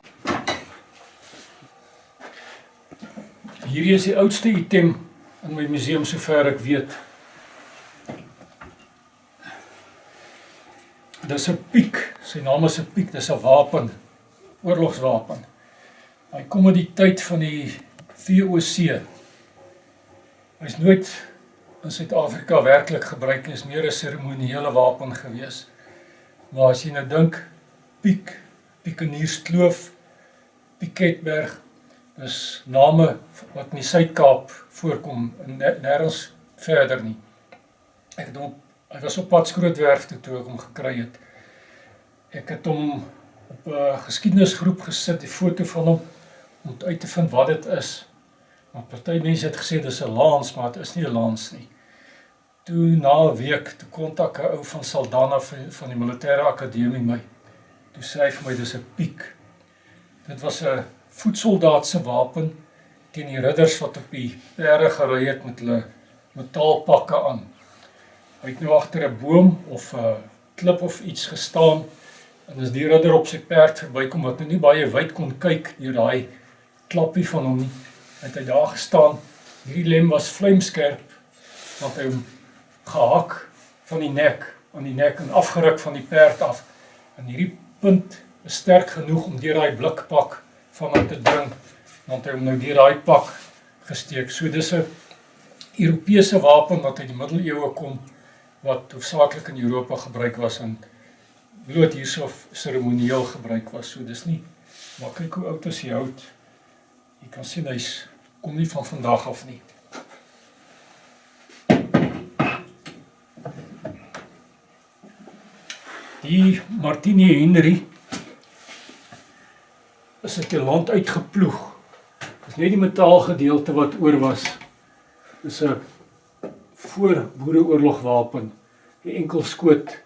Hierdie is die oudste item in my museum sover ek weet. Dis 'n piek, sy naam is 'n piek, dis 'n wapen, oorlogswapen. Hy kom uit die tyd van die VOC. Hy's nooit in Suid-Afrika werklik gebruik nie, is meer 'n seremoniële wapen gewees. Maar as jy nou dink, piek, Piekenierskloof, Piketberg, dis name wat in die Suid-Kaap voorkom en nêrens verder nie. Ek het hom, hy was op pad Skrootwerf toe ek hom gekry het. Ek het hom op 'n geskiedenisgroep gesit, die foto van hom, om uit te vind wat dit is. Want party mense het gesê dis 'n lans, maar dit is nie 'n lans nie. Toe na 'n week, toe kontak 'n ou van Saldanha van die militêre akademie my. Toe sê hy vir my, dis 'n piek. Dit was 'n voetsoldaat se wapen teen die ridders wat op die perde gery het met hulle metaalpakke aan. Hy het nou agter 'n boom of 'n klip of iets gestaan, en as die ridder op sy perd verbykom wat nou nie baie wyd kon kyk deur daai klappie van hom nie, het hy daar gestaan. Hierdie lem was vlamskerp, want hy hom gehak van die nek, aan die nek en afgeruk van die perd af. En hierdie punt is sterk genoeg om deur daai blikpak van hom te dring, want hy hom nou deur daai pak gesteek. So dis 'n Europese wapen wat uit die middeleeue kom, wat hoofsaaklik in Europa gebruik was en bloot hierso seremonieel gebruik was. So dis nie, maar kyk hoe oud is die hout. Jy kan sien hy's kom nie van vandag af nie. Die Martini Henry is uit die land uitgeploeg. Dis net die metaalgedeelte wat oor was. Dis 'n voor-boereoorlogwapen, 'n enkel skoot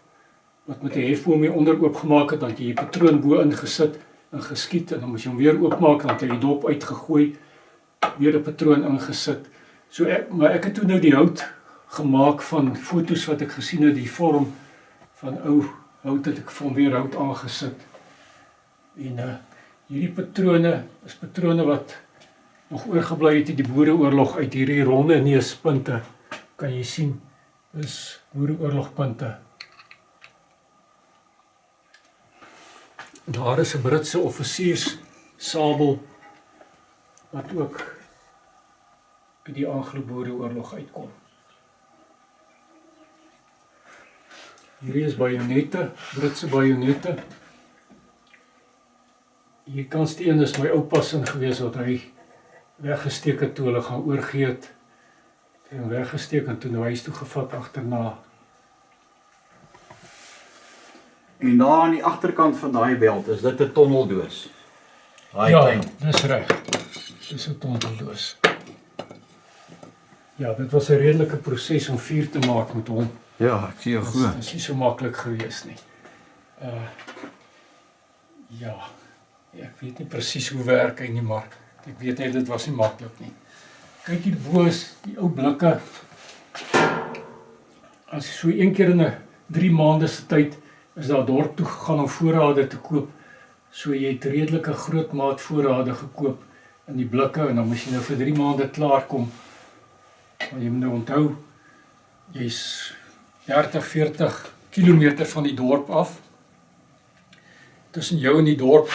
wat met 'n hefboom mee onder oopgemaak het, dan het jy die patroon bo ingesit en geskiet, en dan moes jy hom weer oopmaak, dan het jy die dop uitgegooi, weer 'n patroon ingesit. So maar ek het toe nou die hout gemaak van foto's wat ek gesien het, die vorm van ou hout, het ek vir hom weer hout aangesit. En hierdie patrone is patrone wat nog oorgebly het uit die boereoorlog, uit hierdie ronde neuspunte, kan jy sien, is boereoorlogpunte. Daar is 'n Britse offisierssabel wat ook uit die Anglo-Boereoorlog uitkom. Hierdie is bajonette, Britse bajonette. Hier kantste een is my oupa se gewees wat hy weggesteek het toe hulle gaan oorgee het. En weggesteek en toe nou huis toe gevat agterna. En daar aan die agterkant van daai beld, is dit 'n tonneldoos? Ja, dis reg. Dis 'n tonneldoos. Ja, dit was 'n redelike proses om vuur te maak met hom. Ja, ek sien jou goed. Dit is nie so maklik gewees nie. Ja, ek weet nie presies hoe werk hy nie, maar ek weet net dit was nie maklik nie. Kyk hier bo is die ou blikke. As jy so een keer in 'n 3 maande se tyd is daar dorp toe gegaan om voorrade te koop. So jy het redelike groot maat voorrade gekoop in die blikke, en dan moes jy nou vir 3 maande klaar kom. Maar jy moet nou onthou, jy's 30, 40 kilometer van die dorp af. Tussen jou en die dorp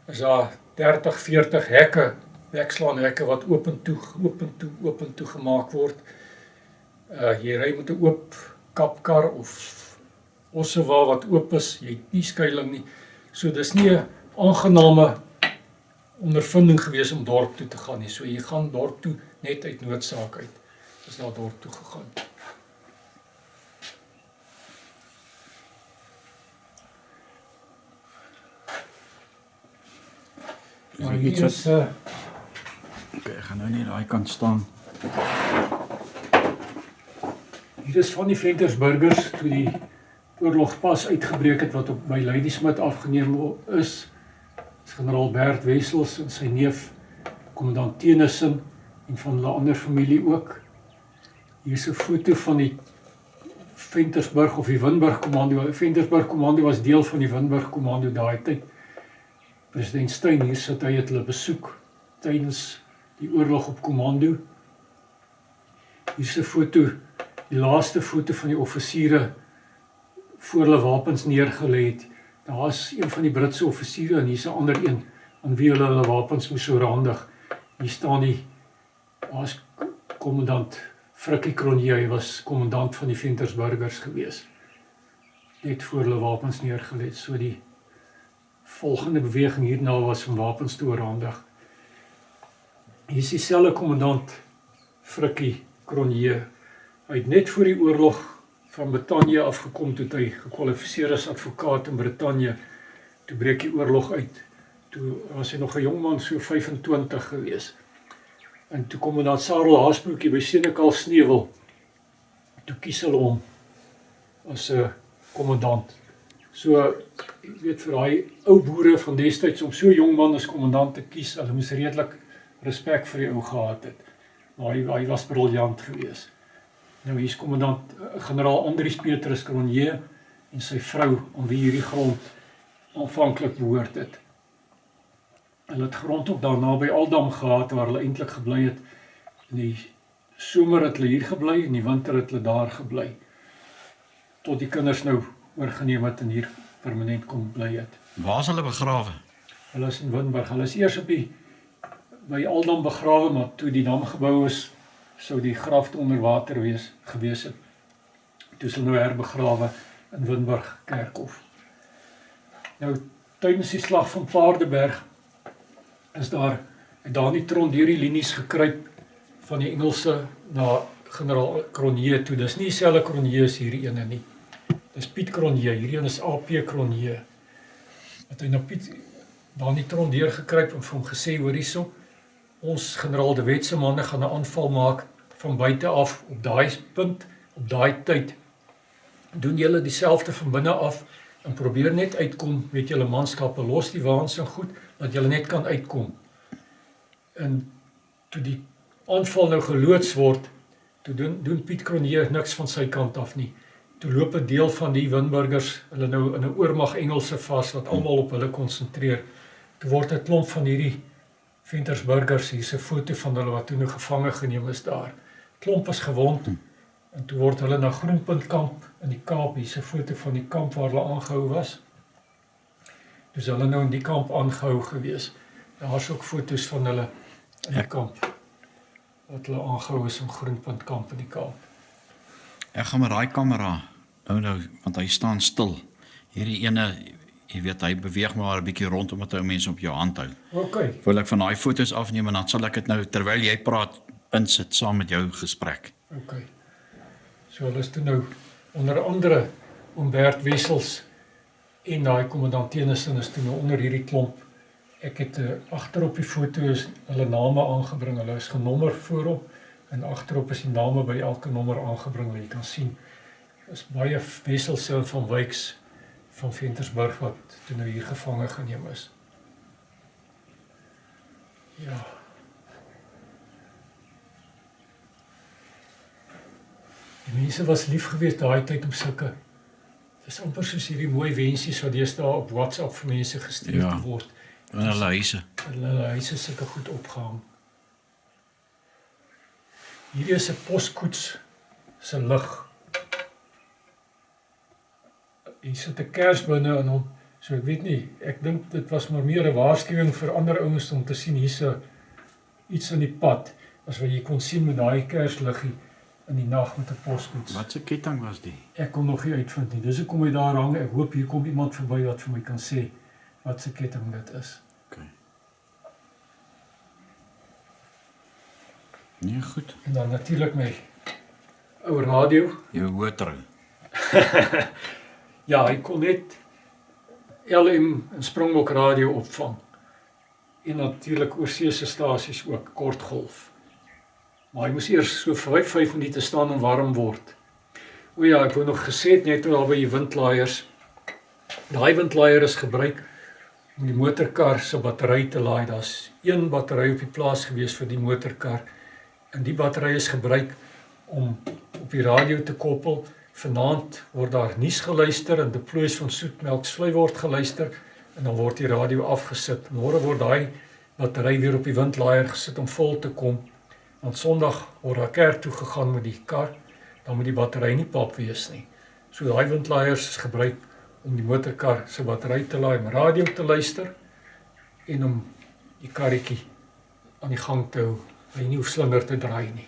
is daar 30, 40 hekke, wekslaanhekke wat open toe gemaak word. Jy ry met 'n oop kapkar of ossewa wat oop is, jy het nie skuiling nie. So dis nie 'n aangename ondervinding gewees om dorp toe te gaan nie. So jy gaan dorp toe net uit noodsaak uit. Is daar dorp toe gegaan. Maar hier is Okay, ek gaan nou nie daai kant staan. Hier is van die Ventersburgers toe die oorlog pas uitgebreek het wat op by Ladysmith afgeneem is. Dis generaal Bert Wessels en sy neef kommandant Tennyson en van hulle ander familie ook. Hier is 'n foto van die Ventersburg of die Winburg Kommando. Ventersburg Kommando was deel van die Winburg Kommando daai tyd. President Steyn hier sit, hy het hulle besoek tydens die oorlog op kommando. Hier is 'n foto, die laaste foto van die offisiere voor hulle wapens neergelê het. Daar is een van die Britse offisiere en hier is 'n ander een aan wie hulle wapens moes oorhandig. Hier staan die kommandant Frikkie Cronje, hy was kommandant van die Ventersburgers gewees. Net voor hulle wapens neergelê. So die volgende beweging hierna was om wapens te oorhandig. Hier is dieselfde kommandant Frikkie Cronje. Hy het net voor die oorlog van Brittanje afgekom toe hy gekwalifiseer as advokaat in Brittanje. Toe breek die oorlog uit. Toe was hy nog 'n jong man, so 25 gewees. En toe kommandant Sarel Haasbroekie by Senekal Sneuwel. toe kies hulle hom as 'n kommandant. So, ek weet vir daai ou boere van destyds om so 'n jong man as kommandant te kies, hulle moes redelik respek vir die ou gehad het. Maar hy was briljant geweest. Nou hier is kommandant generaal Andries Petrus Cronje en sy vrou aan wie hierdie grond aanvanklik behoort het. Hulle het grond ook daar naby Aldam gehad waar hulle eintlik gebly het. In die somer het hulle hier gebly en die winter het hulle daar gebly. Tot die kinders nou oorgeneem het en hier permanent kom bly het. Waar is hulle begrawe? Hulle is in Winburg. Hulle is eers by Aldam begrawe, maar toe die dam gebou is, sou die graf onder water gewees het. Toe is hulle nou herbegrawe in Winburg Kerkhof. Nou, tydens die slag van Paardeberg is daar nie Tron deur die linies gekruip van die Engelse na generaal Cronje toe. Dis nie dieselfde Cronje as hierdie ene nie. Dis Piet Cronje, hierdie een is AP Cronje. Het hy na Piet daar nie Tron deur gekruip en vir hom gesê, hoor hierso, ons generaal De Wet se manne gaan 'n aanval maak van buite af op daai punt, op daai tyd. Doen julle dieselfde van binne af en probeer net uitkom met julle manskappe, los die waans en goed, dat julle net kan uitkom. En toe die aanval nou geloods word, toe doen Piet Cronje niks van sy kant af nie. Toe loop 'n deel van die Winburgers, hulle nou in 'n oormag Engelse vas, wat almal op hulle konsentreer. Toe word 'n klomp van hierdie Ventersburgers, hier is 'n foto van hulle wat toe nou gevange geneem is daar. Klomp is gewond, en toe word hulle na Groenpunt kamp in die Kaap, hier is 'n foto van die kamp waar hulle aangehou was. Dus hulle nou in die kamp aangehou gewees. Daar is ook foto's van hulle in die kamp, wat hulle aangehou is in Groenpunt kamp in die Kaap. Ek gaan met daai kamera, nou, want hy staan stil. Hierdie ene, jy weet, hy beweeg maar 'n bietjie rond, omdat hy mense op jou hand hou. Okay. Wil ek van daai foto's afneem en dan sal ek dit nou, terwyl jy praat, insit saam met jou gesprek. Okay. So hulle is toe nou, onder andere, Bert Wessels en daai kommandant Tennyson is toe nou onder hierdie klomp. Ek het agterop die foto is hulle name aangebring, hulle is genommer voorop, en agterop is die name by elke nommer aangebring, wat jy kan sien. Is baie Wessels en van Wyks van Ventersburg wat toe nou hier gevange geneem is. Ja. Die mense was lief geweest daai tyd om sulke, dis amper soos hierdie mooi wensies wat deesdae op WhatsApp vir mense gestuur word. In hulle huise. In hulle huise sulke goed opgehang. Hierdie is 'n poskoets se lig. Hier sit 'n kers binne in hom, so ek weet nie, ek dink dit was maar meer 'n waarskuwing vir ander ouens om te sien hier's iets in die pad, as wat jy kon sien met daai kersliggie in die nag met 'n poskoets. Wat 'n ketting was die? Ek kon nog nie uitvind nie, dis hoekom hy daar hang. Ek hoop hier kom iemand verby wat vir my kan sê wat se ketting dit is. Okay. Nee, goed. En dan natuurlik my ou radio. Jou hoortrou. Ja, hy kon net LM en Springbok radio opvang. En natuurlik oorseese stasies ook, kortgolf. Maar hy moes eers so 5 minute staan en warm word. O ja, ek wou nog gesê het net al by die windlaaiers. Daai windlaaier is gebruik om die motorkar se battery te laai. Daar's een battery op die plaas gewees vir die motorkar. En die battery is gebruik om op die radio te koppel. Vanaand word daar nuus geluister en deploys van soetmelksvlei word geluister en dan word die radio afgesit. Môre word daai battery weer op die windlaaier gesit om vol te kom. Want Sondag word daar kerk toe gegaan met die kar, dan moet die battery nie pap wees nie. So daai windlaaiers is gebruik om die motorkar se battery te laai, om radio te luister en om die karretjie aan die gang te hou, hy nie hoef slinger te draai nie.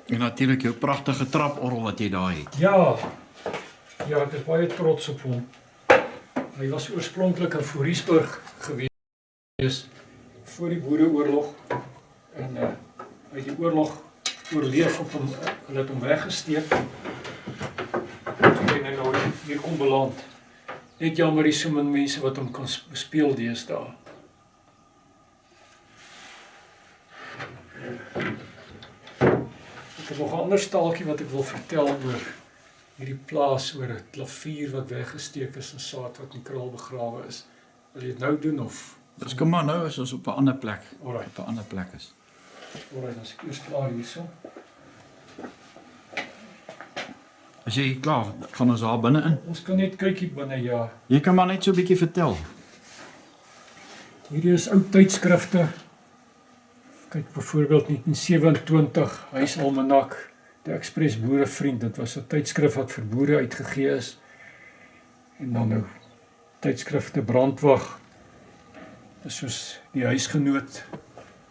En natuurlik jou pragtige traporgel wat jy daar het. Ja, ek is baie trots op hom. Hy was oorspronklik in Voorriesburg gewees voor die Boereoorlog en hy het die oorlog oorleef op hom, hulle het hom weggesteek en hy nou hier kom beland. Net jammer is so min mense wat hom kan bespeel deesdae. Ek het nog 'n ander staaltjie wat ek wil vertel oor hierdie plaas, oor 'n klavier wat weggesteek is en saad wat in die kraal begrawe is. Wil jy dit nou doen of? Dis kom maar nou as ons op 'n ander plek, Alright, op 'n ander plek is. alright, as ek eers klaar hierso. As jy klaar, gaan ons daar binne in. Ons kan net kyk hier binne, ja. Jy kan maar net so 'n bietjie vertel. Hierdie is ou tydskrifte. Kyk byvoorbeeld 1927, Huisalmanak, die Express Boerevriend. Dit was 'n tydskrif wat vir boere uitgegee is. En dan nou tydskrifte Brandwag. Dis soos die Huisgenoot.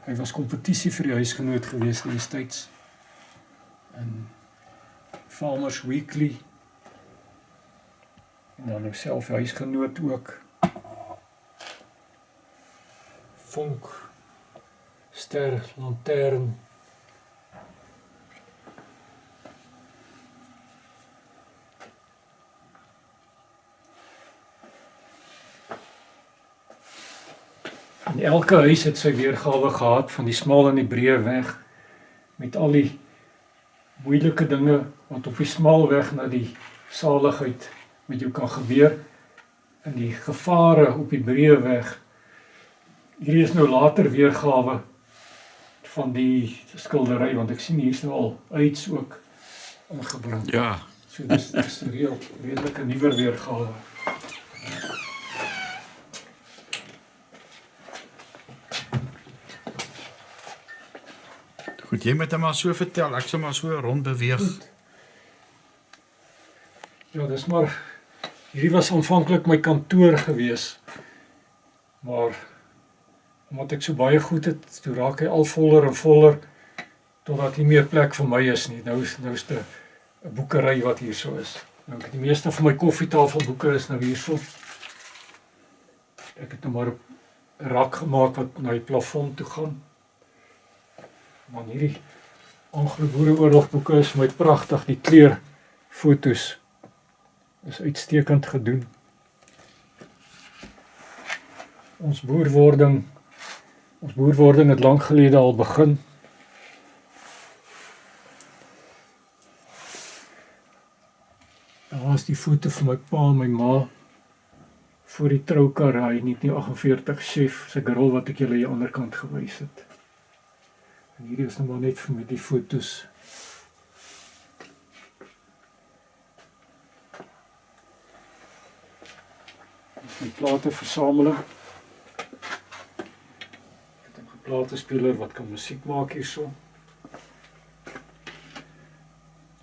Hy was kompetisie vir die Huisgenoot gewees destyds. En Farmers Weekly. En dan nou self Huisgenoot ook. Vonk, Ster, Lantern. En elke huis het sy weergawe gehad van die smal en die breë weg, met al die moeilike dinge wat op die smal weg na die saligheid met jou kan gebeur, en die gevare op die breë weg. Hierdie is nou later weergawe van die skildery, want ek sien hier is nou al uits ook ingebring. Ja. So dis 'n redelike nuwer weergawe. Goed, jy moet hom maar so vertel, ek sal maar so rond beweeg. Ja, dis maar, hierdie was aanvanklik my kantoor gewees, maar omdat ek so baie goed het, toe raak hy al voller en voller, totdat nie meer plek vir my is nie. Nou is dit 'n boekery wat hier so is. Nou, die meeste van my koffietafelboeke is nou hier so. Ek het nou maar 'n rak gemaak wat na die plafon toe gaan. Maar hierdie Anglo-Boereoorlogboeke is my pragtig, die kleurfoto's is uitstekend gedoen. Ons boerwording het lank gelede al begin. Daar is die foto van my pa en my ma voor die troukar, hy 1948 chef, sy girl wat ek julle aan die ander kant gewys het. En hierdie is nou maar net met die foto's. Dis my plateversameling. Ek het 'n platespeler wat kan musiek maak hierso.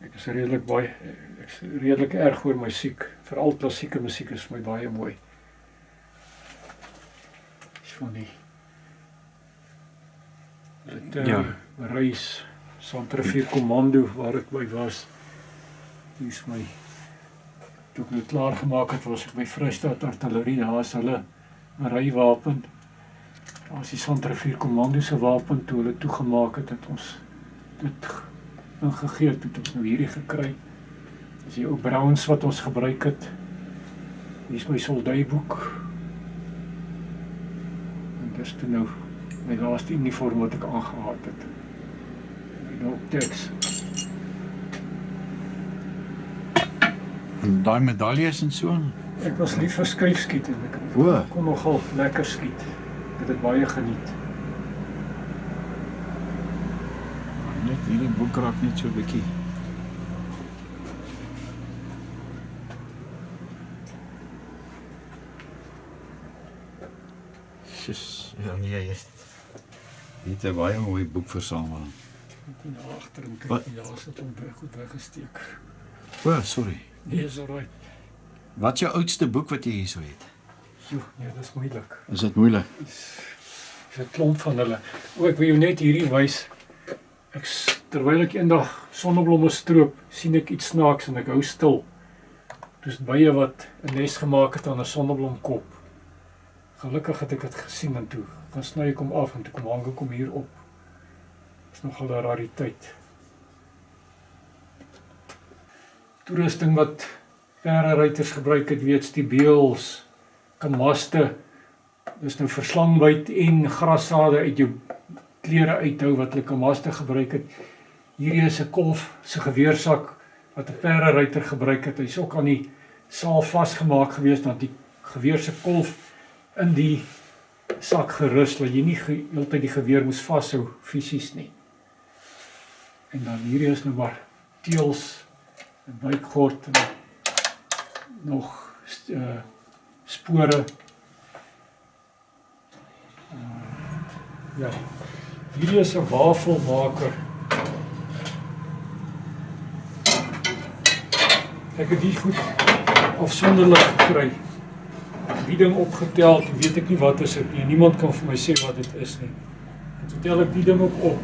Ek is redelik erg oor musiek. Veral klassieke musiek is vir my baie mooi. Dis van die reis, Santrifuur Commando waar ek by was. Hier is my, toe ek nou klaar gemaak het, was ek by Vrystaat Artillerie, daar is hulle rywapen. Daar is die Santrifuur Commando se wapen, toe hulle toegemaak het, het ons dit ingegee, toe het ons nou hierdie gekry. Dis die ou Browns wat ons gebruik het. Hier is my soldaatboek. En dis toe nou my laaste uniform wat ek aangehad het. Nou op teks. En daai medaljes en so. Ek was lief vir skuifskiet en ek kon nogal lekker skiet. Ek het dit baie geniet. Net hierdie boek raak net so 'n bietjie. Sjoes, ja nee, jy het 'n baie mooi boekversameling. En daar agter en Wat? kyk, daar sit hom goed weggesteek. O, sorry. Nee, is alright. Wat is jou oudste boek wat jy hierso het? Jo, nee, dit is moeilik. Is dit moeilik? Dis 'n klomp van hulle. O, ek wil jou net hierdie wys. Terwyl ek eendag sonneblomme stroop, sien ek iets snaaks en ek hou stil. Dis bye wat 'n nes gemaak het aan 'n sonneblomkop. Gelukkig het ek dit gesien en toe dan sny ek hom af en toe hang ek hom hier op. Dis nogal 'n rariteit. Toerusting wat perderuiters gebruik het, weet die beels, kamaste. Dis nou verslangbyt en grassade uit jou klere uithou wat hulle kamaste gebruik het. Hierdie is 'n kolf se geweersak wat 'n perderyter gebruik het. Hy's ook aan die saal vasgemaak gewees, dan die geweer se kolf in die sak gerus, dat jy nie heeltyd die geweer moes vashou fisies nie. En dan hierdie is nou maar teels, 'n buikgord en nog spore. Ja, hierdie is 'n wafelmaker. Ek het die goed afsonderlik gekry. Die ding opgetel, toe weet ek nie wat is dit nie. Niemand kan vir my sê wat dit is nie. En toe tel ek die ding ook op.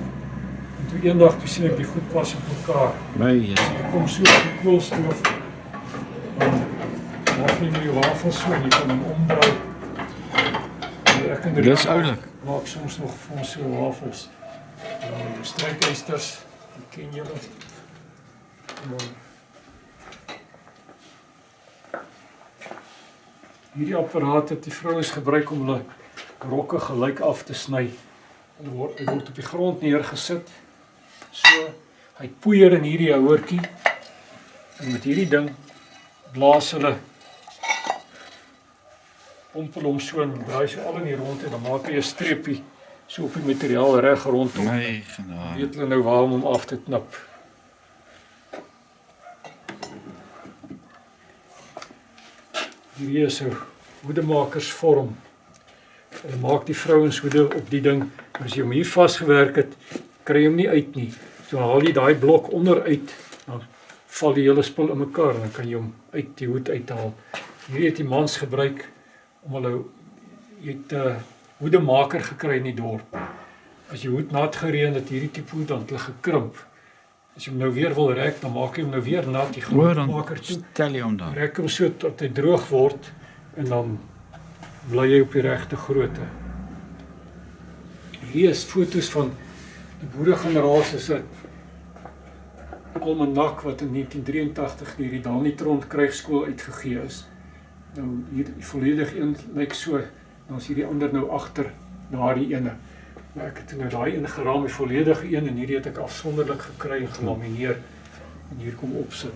En toe eendag toe sien ek die goed pas op mekaar. Ek kom so op die koolstoof. Dan maak jy die wafel so en jy kan hom omdraai. Dis oulik. Maak soms nog vir ons so wafels. Strykeysters, die ken julle. Hierdie apparaat het die vrouens gebruik om hulle rokke gelyk af te sny. Hy word op die grond neergesit. So, hy poeier in hierdie houertjie. En met hierdie ding blaas hulle, pomp hulle hom so en draai so al in die rond en dan maak hy 'n streepie so op die materiaal reg rondom. My genade. Weet hulle nou waar om hom af te knip. Hierdie is 'n hoedemakersvorm. Hulle maak die vrouens hoede op die ding. As jy hom hier vasgewerk het, kry jy hom nie uit nie. So haal jy daai blok onderuit, dan val die hele spul in mekaar en dan kan jy hom uit die hoed uithaal. Hierdie het die mans gebruik om hulle, jy het 'n hoedemaker gekry in die dorp. As jy hoed nat gereën het, hierdie tipe hoed dan het hulle gekrimp. As jy hom nou weer wil rek, dan maak jy hom nou weer nat, die hoedemaker toe. Stel jy hom dan. Rek hom so tot hy droog word en dan bly jy op die regte grootte. Hier is foto's van die boeregenerasie se almanak wat in 1983 deur die Danitron Krijgsskool uitgegee is. Nou hier die volledige een lyk so, dan is hierdie ander nou agter daardie ene. Maar ek het nou daai ingeraam, die volledige een en hierdie het ek afsonderlik gekry en gelamineer en hier kom opsit.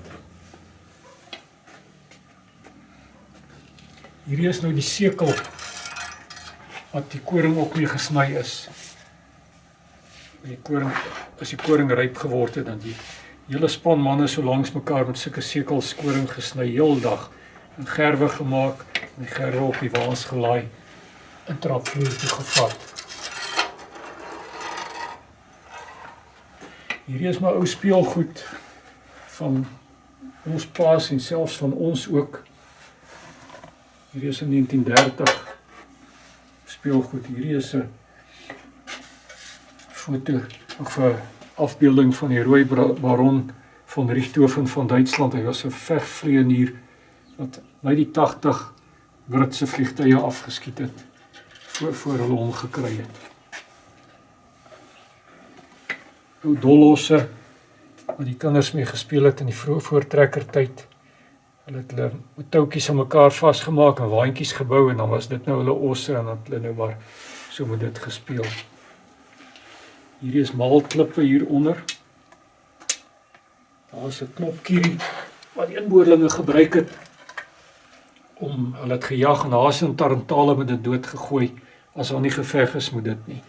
Hierdie is nou die sekel wat die koring ook mee gesny is. As die koring ryp geword het, dan die hele span manne so langs mekaar met sulke sekels koring gesny heel dag en gerwe gemaak en die gerwe op die waans gelaai en trapvloer toe gevat. Hierdie is my ou speelgoed van ons paas en selfs van ons ook. Hierdie is in 1930 speelgoed. Hierdie is 'n foto of 'n afbeelding van die rooi baron van Richthofen van Duitsland. Hy was 'n vegvlieënier wat by die 80 Britse vliegtuie afgeskiet het voor hulle hom gekry het. Ou dollosse wat die kinders mee gespeel het in die vroeë voortrekkertyd. Hulle het hulle met touwtjies aan mekaar vasgemaak en waantjies gebou en dan was dit nou hulle osse en dan het hulle nou maar so met dit gespeel. Hierdie is maalklippe hieronder. Daar is 'n knopkierie wat die inboorlinge gebruik het om hulle het gejag en haas en tarantale met dit doodgegooi as daar nie geveg is met dit nie.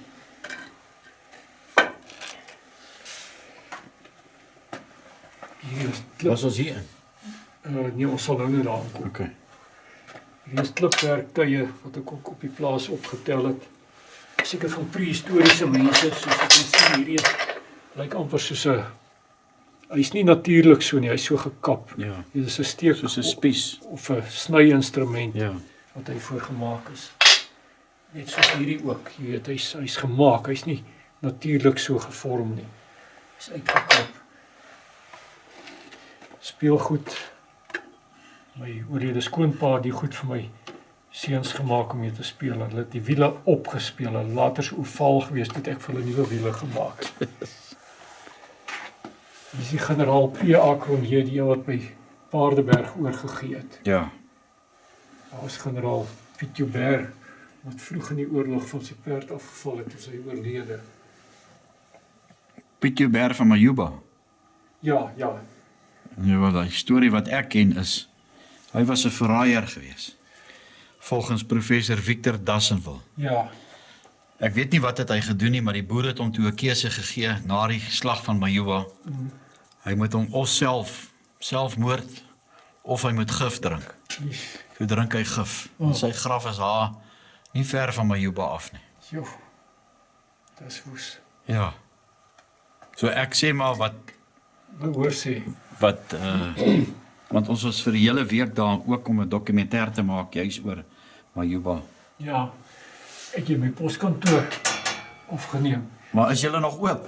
Hier is Was ons hier in? nee, ons sal nou daar aankom. Okay. Hier is klipwerktuie wat ek ook op die plaas opgetel het. Seker van prehistoriese mense, soos ek kan sien, hierdie lyk amper soos 'n, hy's nie natuurlik so nie, hy's so gekap. Ja. Dit is 'n steek Soos 'n spies. of 'n snyinstrument Ja. wat hy voor gemaak is. Net soos hierdie ook, jy weet, hy's gemaak, hy's nie natuurlik so gevorm nie. Hy's uitgekap. Speelgoed. My oorlede skoonpa het die goed vir my seuns gemaak om mee te speel. Hulle het die wiele opgespeel en later so ovaal gewees het ek vir hulle nuwe wiele gemaak. Hier is die generaal P. Akronje, die een wat by Paardeberg oorgegee het. Ja. Daar was generaal Piet Joubert wat vroeg in die oorlog van sy perd afgeval het toe sy oorlede. Piet Joubert van Majuba. Ja, Ja, wat die storie wat ek ken is, hy was 'n verraaier geweest. Volgens professor Victor Dassenville. ja, Ek weet nie wat het hy gedoen nie, maar die boer het hom toe 'n keuse gegee na die slag van Majuba. Hy moet hom of selfmoord of hy moet gif drink. Toe drink hy gif. En sy graf is daar nie ver van Majuba af nie. joh, dis woes. Ja. So ek sê maar wat Hoor sê, want ons was vir die hele week daar ook om 'n dokumentêr te maak juis oor Majuba. ja, ek het my poskantoor afgeneem. Maar is julle nog oop?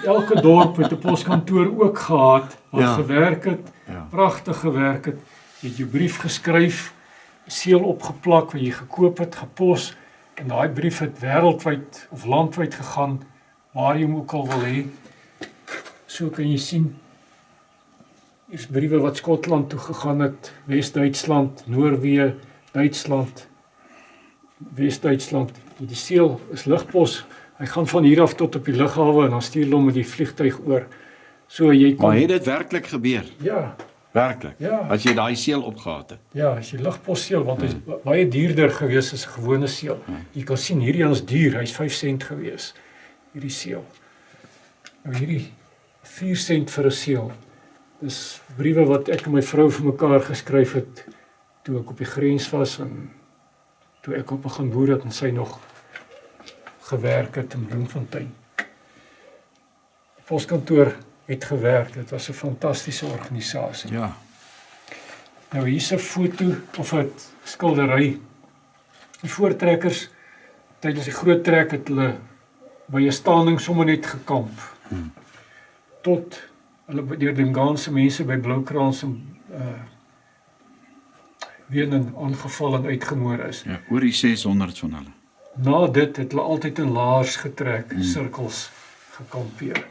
Elke dorp het 'n poskantoor ook gehad, wat Ja. gewerk het, Ja. pragtig gewerk het. Jy het jou brief geskryf, seël opgeplak wat jy gekoop het, gepos, en daai brief het wêreldwyd of landwyd gegaan, waar jy hom ook al wil hê. So kan jy sien, hier's briewe wat Skotland toe gegaan het, Wes-Duitsland, Noorwe, Duitsland, Wes-Duitsland. Die seël is lugpos. Hy gaan van hier af tot op die lughawe en dan stuur hulle hom met die vliegtuig oor. So jy kon Maar het dit werklik gebeur? ja, Werklik? Ja. As jy daai seël opgehaat het? ja, as jy lugposseël, want hy's baie duurder gewees as 'n gewone seël. Jy kan sien hierdie een is duur, hy's 5 sent gewees, hierdie seël. Nou hierdie 4 sent vir 'n seël. Dis briewe wat ek en my vrou vir mekaar geskryf het toe ek op die grens was en toe ek op begin boer het en sy nog gewerk het in Bloemfontein. Die poskantoor het gewerk, dit was 'n fantastiese organisasie. Ja. Nou hier's 'n foto of 'n skildery. Die voortrekkers tydens die groot trek het hulle by 'n staaning sommer net gekamp. Tot hulle deur die Dingaanse mense by Bloukrans en Wenen aangeval en uitgemoor is. Ja, oor die 600 van hulle. Na dit het hulle altyd in laars getrek, sirkels gekampeer.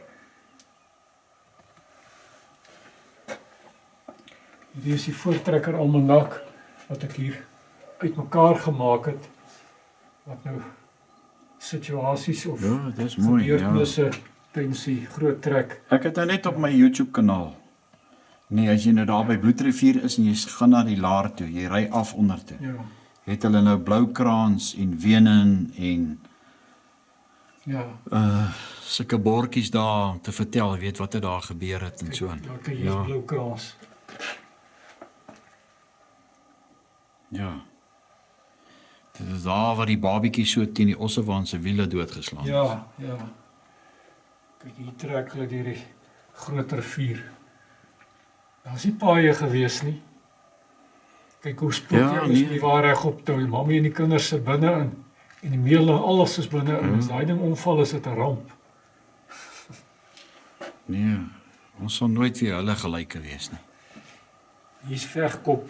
Hierdie is die voortrekker almanak wat ek hier uitmekaar gemaak het, wat nou situasies of Ja, dis mooi, ja. gebeurtenisse tydens die groot trek. Ek het nou net op my YouTube kanaal. Nee, as jy nou daar by Bloedrivier is en jy gaan na die laar toe, jy ry af onder toe. Ja, Het hulle nou Bloukrans en Wenen en ja, sulke bordjies daar om te vertel, weet wat het daar gebeur het en so aan. daar kan jy Ja, Bloukrans. ja. Dit is daar waar die babietjie so teen die Ossewaan se wiele doodgeslaan is. Ja, ja. Kyk, hier trek hulle deur die groot rivier. Daar's nie paaie gewees nie. Kyk hoe spook Ja, jy is nee. nie waar reg op toe. Mammie en die kinders sit binne-in en die meel en alles is binne-in. As daai ding omval is dit 'n ramp. Nee, ons sal nooit weer hulle gelyk wees nie. Hier's Vegkop.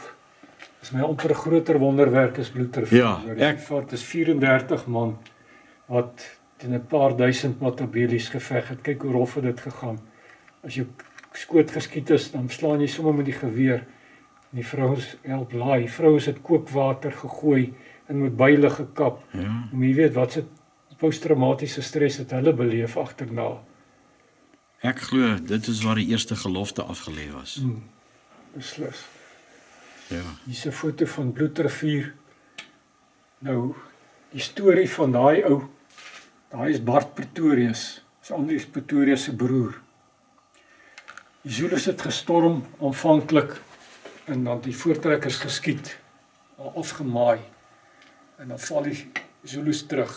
Dis my amper 'n groter wonderwerk as Bloedrivier. Ja, ek vat is 34 man wat teen 'n paar duisend matabelies geveg het. Kyk hoe rof het dit gegaan. As jou skoot geskiet is, dan slaan jy sommer met die geweer. En die vrouens help laai. Vrouens het kookwater gegooi en met byle gekap. Ja. Om jy weet wat se posttraumatiese stres het hulle beleef agterna. Ek glo dit is waar die eerste gelofte afgelê was. Beslis. Ja. Hier's 'n foto van Bloedrivier. Nou, die storie van daai ou, daai is Bart Pretorius. Dis Andries Pretorius se broer. Die Zulus het gestorm aanvanklik en dan die voortrekkers geskiet, afgemaai. En dan val die Zulus terug.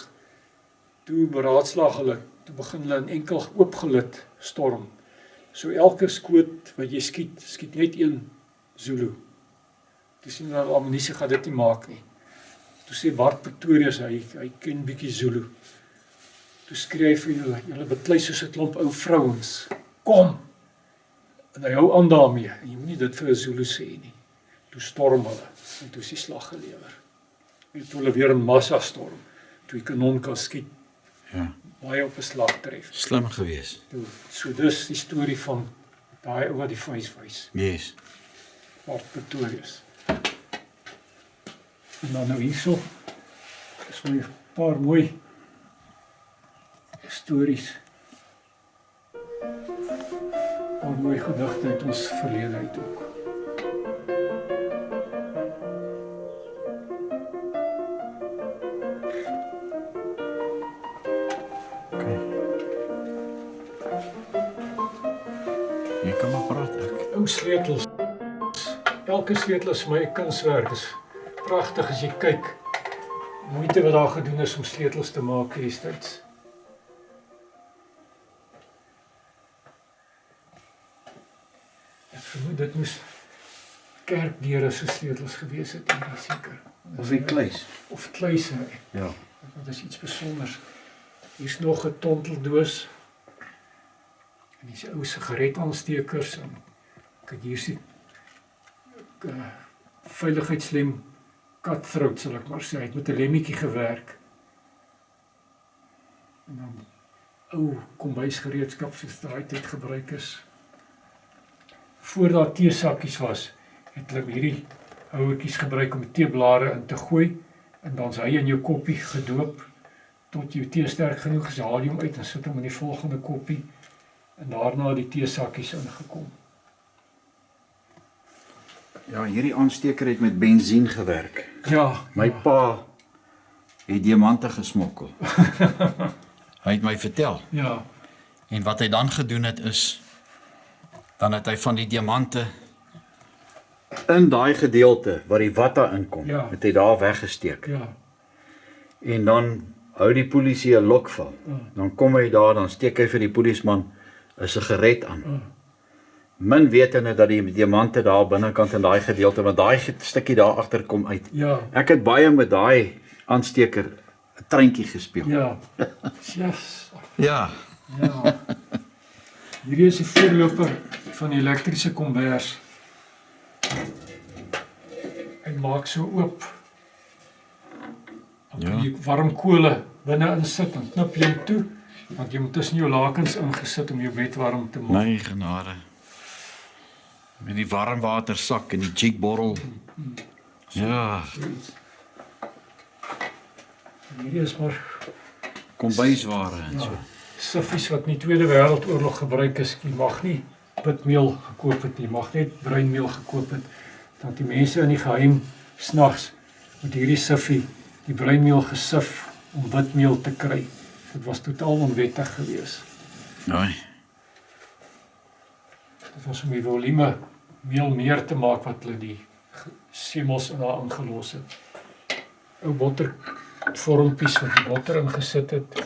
Toe beraadslaag hulle, toe begin hulle in enkel oopgelid storm. So elke skoot wat jy skiet, skiet net een Zulu. Toe sien hulle ammunisie gaan dit nie maak nie. Toe sê Bart Pretorius, hy ken bietjie Zulu. Toe skree hy vir julle, julle beklei soos 'n klomp ou vrouens. Kom! En hy hou aan daarmee. En jy moenie dit vir 'n Zulu sê nie. Toe storm hulle en toe is die slag gelewer. En toe hulle weer in massa storm. Toe die kanon kan skiet, Ja. baie op 'n slag tref. Slim geweest. Toe, so dis die storie van daai ou wat die vuis wys. Yes. Bart Pretorius. En dan nou hierso is weer 'n paar mooi stories. mooi gedigte uit ons verlede uit ook. Jy kan maar praat ek. Ou sleutels. Elke sleutel is my kunswerk. Is pragtig as jy kyk. Moeite wat daar gedoen is om sleutels te maak destyds. Ek vermoed dit moes kerkdeure se sleutels gewees het, nie seker. Of die kluis. Of kluise. Ja. Dit is iets besonders. Hier's nog 'n tonteldoos. En dis ou sigaretaansteekers en kyk hier sien veiligheidslem cutthroat sal ek maar sê. Hy het met 'n lemmetjie gewerk. En dan ou kombuisgereedskap soos daai tyd gebruik is. Voor daar teesakkies was, het hulle hierdie houertjies gebruik om teeblare in te gooi en dan is hy in jou koppie gedoop tot jou tee sterk genoeg is, haal jy hom uit en sit hom in die volgende koppie en daarna die teesakkies ingekom. Ja, hierdie aansteker het met bensien gewerk. Ja, My pa het diamante gesmokkel. Hy het my vertel. ja, En wat hy dan gedoen het is, dan het hy van die diamante, In daai gedeelte waar die watta inkom, Ja. het hy daar weggesteek. ja, En dan hou die polisie 'n lokval. Dan kom hy daar, dan steek hy vir die polisieman 'n sigaret aan. Min wetende dat die diamante daar binnekant in daai gedeelte, want daai stukkie daar agter kom uit. ja, Ek het baie met daai aansteker 'n treintjie gespeel. ja, yes, ja, ja. Hierdie is die voorloper van die elektriese kombers. Hy maak so oop. Dan kan jy warm kole binne insit en knip jy hom toe, want jy moet tussen jou lakens ingesit om jou bed warm te maak. my genade. Met die warmwatersak en die jigborrel. Ja, Hierdie is maar kombuisware en so. siffies wat in die Tweede Wêreldoorlog gebruik is. Jy mag nie witmeel gekoop het nie, jy mag net breinmeel gekoop het. Want die mense in die geheim snags met hierdie siffie die breinmeel gesif om witmeel te kry. Dit was totaal onwettig geweest. Nee. Dit was om die volume meel meer te maak wat hulle die semmels in daar ingelos het. Ou bottervormpies wat die botter ingesit het.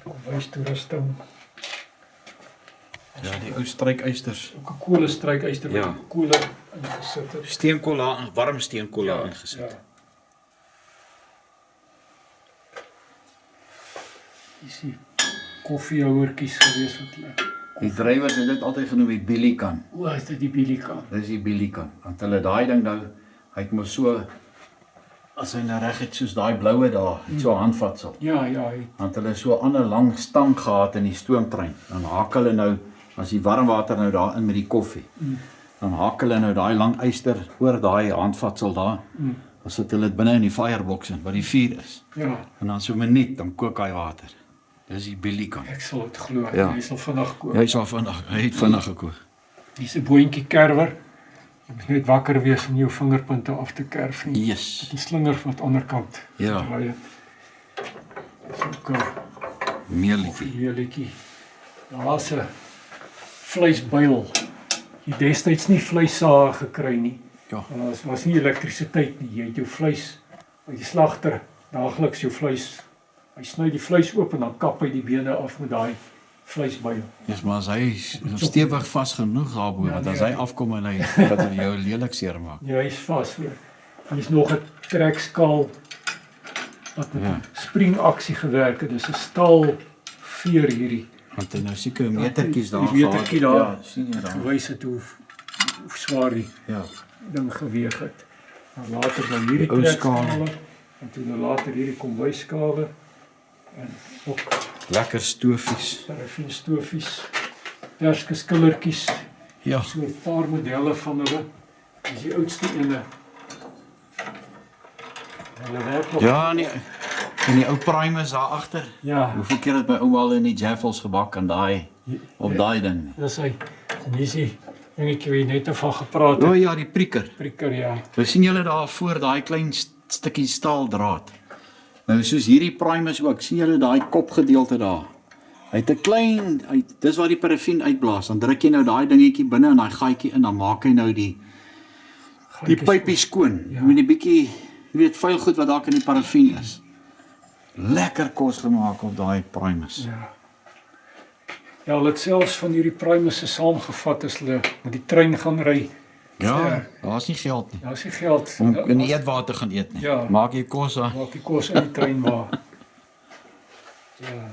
Kombuistoerusting. Ja, die ou strykysters. Ook 'n koole strykyster wat Ja. die koole ingesit het. Steenkool daar, warm steenkool daar ingesit. Ja. Hier is die koffiehouertjies gewees wat hulle. Die drywers het dit altyd genoem die billikan. O, is dit die bilikan? Dis die billikan. Want hulle daai ding nou, hy het mos so, as hy nou reg het soos daai bloue daar, het so 'n handvatsel. Ja, ja, hy, Want hulle so 'n ander lang stang gehad in die stoomtrein. Dan haak hulle nou, as die warmwater nou daar in met die koffie, dan haak hulle nou daai lang yster oor daai handvatsel daar. Dan sit hulle dit binne in die firebox in, waar die vuur is. ja, En dan so 'n minuut, dan kook hy water. Dis die billikan. ek sal dit glo. Ja. Hy sal vandag koop. Hy sal vandag, hy het vandag gekook. Dis 'n boontjie kerwer. Jy moet net wakker wees om jou vingerpunte af te kerf nie. Yes. Die slinger van die onderkant. Ja. Draai het. Dis ook 'n Meelietjie. heerlikie. Daar's 'n vleisbuil. Jy destyds nie vleissae gekry nie. Ja. Want daar was nie elektrisiteit nie. Jy het jou vleis by die slagter daagliks jou vleis. Hy sny die vleis oop en dan kap hy die bene af met daai vleisbuil. Dis maar as hy is stewig vas genoeg daarbo, Ja, want as nee. hy afkom en hy dat hy jou lelik seermaak. Ja, hy's vas hoor. Hier is nog 'n trekskaal wat met Ja. 'n springaksie gewerk het. Dis 'n staal veer hierdie. Want hy nou seker metertjies daar die metertjie daar. Ja, sien jy daar. Wys dit hoe swaar die Ja. ding geweeg het. Dan later dan hierdie ou trekskale skale. en toe nou later hierdie kombuisskale en ook Lekker stofies. parafienstofies, perskeskillertjies, Ja. so 'n paar modelle van hulle. Dis die oudste ene. Hulle werk nog Ja, nee. En die ou Primus daar agter. Ja, Hoeveel keer het my ouma al in die Jaffels gebak aan daai op daai ding. dis hy. En hier is die dingetjie waar jy net van gepraat O het. ja, die prieker. Prieker, ja. Nou sien julle daar voor daai klein stukkie staaldraad. Nou soos hierdie Primus ook, sien julle daai kopgedeelte daar. Hy het 'n klein, dis waar die parafin uitblaas. Dan druk jy nou daai dingetjie binne in daai gaatjie in, dan maak hy nou die pypie skoon. Ja. Met die bietjie, jy weet, vuil goed wat daar in die parafin is. Lekker kos gemaak op daai Primus. Ja. Ja, hulle het selfs van hierdie Primusse saamgevat as hulle met die trein gaan ry. Ja, daar's nie geld nie. Daar is nie geld. Om in die eetwater te gaan eet nie. Ja. Maak jy kos daar. Maak die kos in die trein waar. Ja.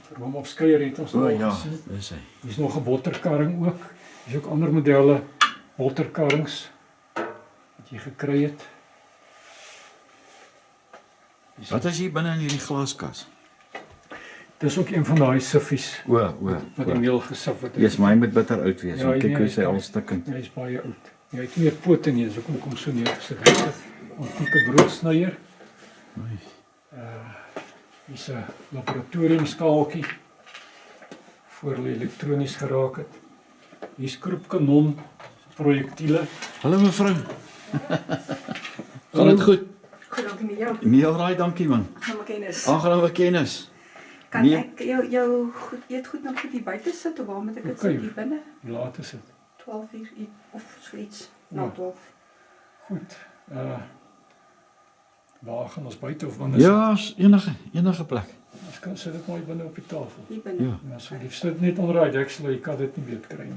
Vir hom op skeier het ons O al ja, gesien. dis hy. Hier is nog 'n botterkarring ook. Hier is ook ander modelle botterkarrings wat jy gekry het. Wat is hier binne in hierdie glaskas? Dis ook een van daai siffies O, wat die meel gesif het. Yes, my moet bitter oud wees. Ja, Want kyk nee, hoe sy hy- al stukkend. Hy is baie oud. Hy het nie meer pote nie, dis hoekom kom so neergesit. Dit is 'n antieke broodsnyer. Hier's 'n laboratoriumskaaltjie voor hulle elektronies geraak het. Hier's kroepkanon projektiele. Hallo mevrou. Gaan dit goed? Goed, dankie met jou. Nee, alraai, dankie man. Gaan we kennis. Aangename kennis. Kan nee. ek jou goed, eet goed nog goed hier buite sit of waar moet ek dit Oké. sit hier binne? Hoe laat is dit? 12 uur of so iets. Ja. Na 12. Goed. Waar gaan ons buite of wanneer? Ja, enige plek. Ons kan sit dit mooi binne op die tafel. Hier binne. Ja. Ja, so liefst dit net onder daai deksel, jy kan dit nie weet kry nie.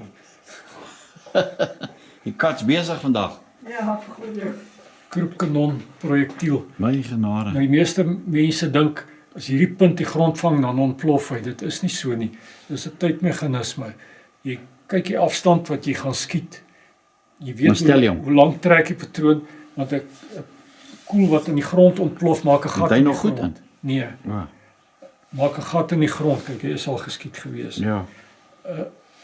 Die kat's besig vandag. Ja, goed. Kroepkanon projektiel. My genade. Nou die meeste mense dink as hierdie punt die grond vang dan ontplof hy. Dit is nie so nie. Dis 'n tydmeganisme. Jy kyk die afstand wat jy gaan skiet. Jy Maar weet stel jy hom. hoe lank trek die patroon want 'n koel wat in die grond ontplof maak 'n gat. Het hy in die nog goed grond. in? Nee, Ja. maak 'n gat in die grond. Kyk, hy is al geskiet gewees. Ja.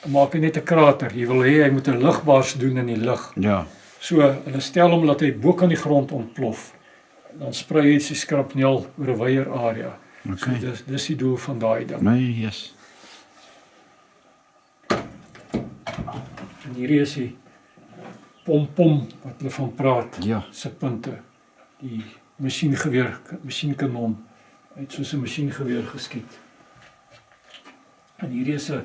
Maak hy net 'n krater. Jy wil hê hy moet 'n ligbars doen in die lug. Ja. So, hulle stel hom dat hy bo kan die grond ontplof. Dan sprei hy sy skrapnel oor 'n wyeer area. So Okay. dis die doel van daai ding. My yes. En hierdie is die pom-pom wat hulle van praat. Ja. Se punte. Die masjienkanon uit soos 'n masjiengeweer geskiet. En hierdie is 'n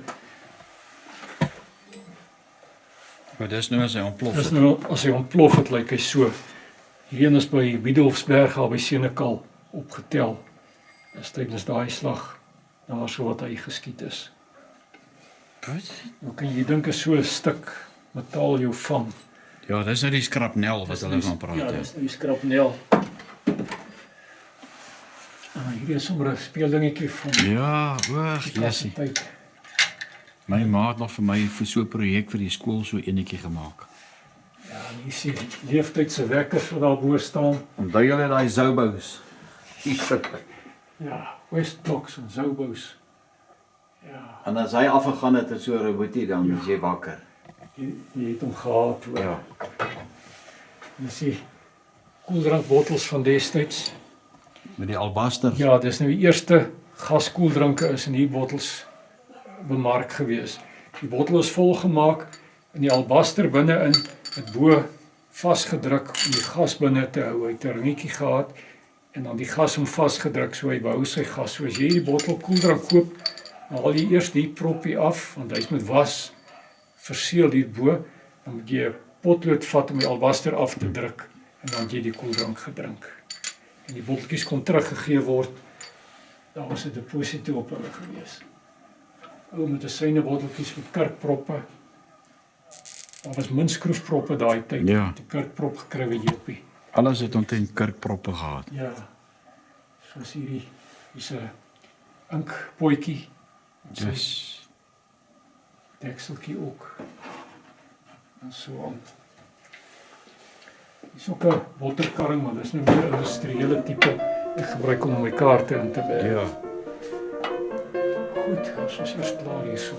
Maar dis nou as hy ontplof. dis nou as hy ontplof het lyk hy so. Hierdie een is by Biedhofsberg al by Senekal opgetel. Dis tydens daai slag daar so wat hy geskiet is. Nou kan jy dink is so 'n stuk metaal jou vang. Ja, dis nou die skrapnel wat hulle van praat. Ja, Ja, dis die skrapnel. Hierdie is sommer 'n speeldingetjie van ja oeg, jessie. tyd. My ma het nog vir my vir so 'n projek vir die skool so enetjie gemaak. Ja, en hier sien jy leeftydse wekkers wat daar bo staan. Onthou julle daai Zobos? Ja, Westblocks en Zobos. Ja, En as hy afgegaan het so 'n robotie dan is jy wakker. jy het hom gehad hoor. Ja. Jy sien koeldrankbottels van destyds. Met die albaster. Ja, dis nou die eerste gaskoeldranke is in hierdie bottels bemark gewees. Die bottel is volgemaak en die albaster binne-in het bo vasgedruk om die gas binne te hou. Hy het 'n ringetjie gehad en dan die gas hom vasgedruk so hy behou sy gas. So as jy die bottel koeldrank koop, dan haal jy eers die proppie af want hy's met was verseël hierbo. Dan moet jy 'n potlood vat om die albaster af te druk en dan het jy die koeldrank gedrink. En die botteltjies kon teruggegee word. Daar was 'n deposito op hulle gewees. Ou met 'n syne botteltjies met kurkproppe. Daar was min skroefproppe daai tyd. Ja. Die kurkprop gekry by Jopie. Alles het omtrent kurkproppe gehad. Ja. Soos hier's 'n inkpotjie. Dis Dekseltjie ook. En so aan. Dis ook 'n botterkarring, maar dis nou meer 'n industriële tipe. Ek gebruik hom om my kaarte in te werk. ja. Goed, ons is eers klaar hierso.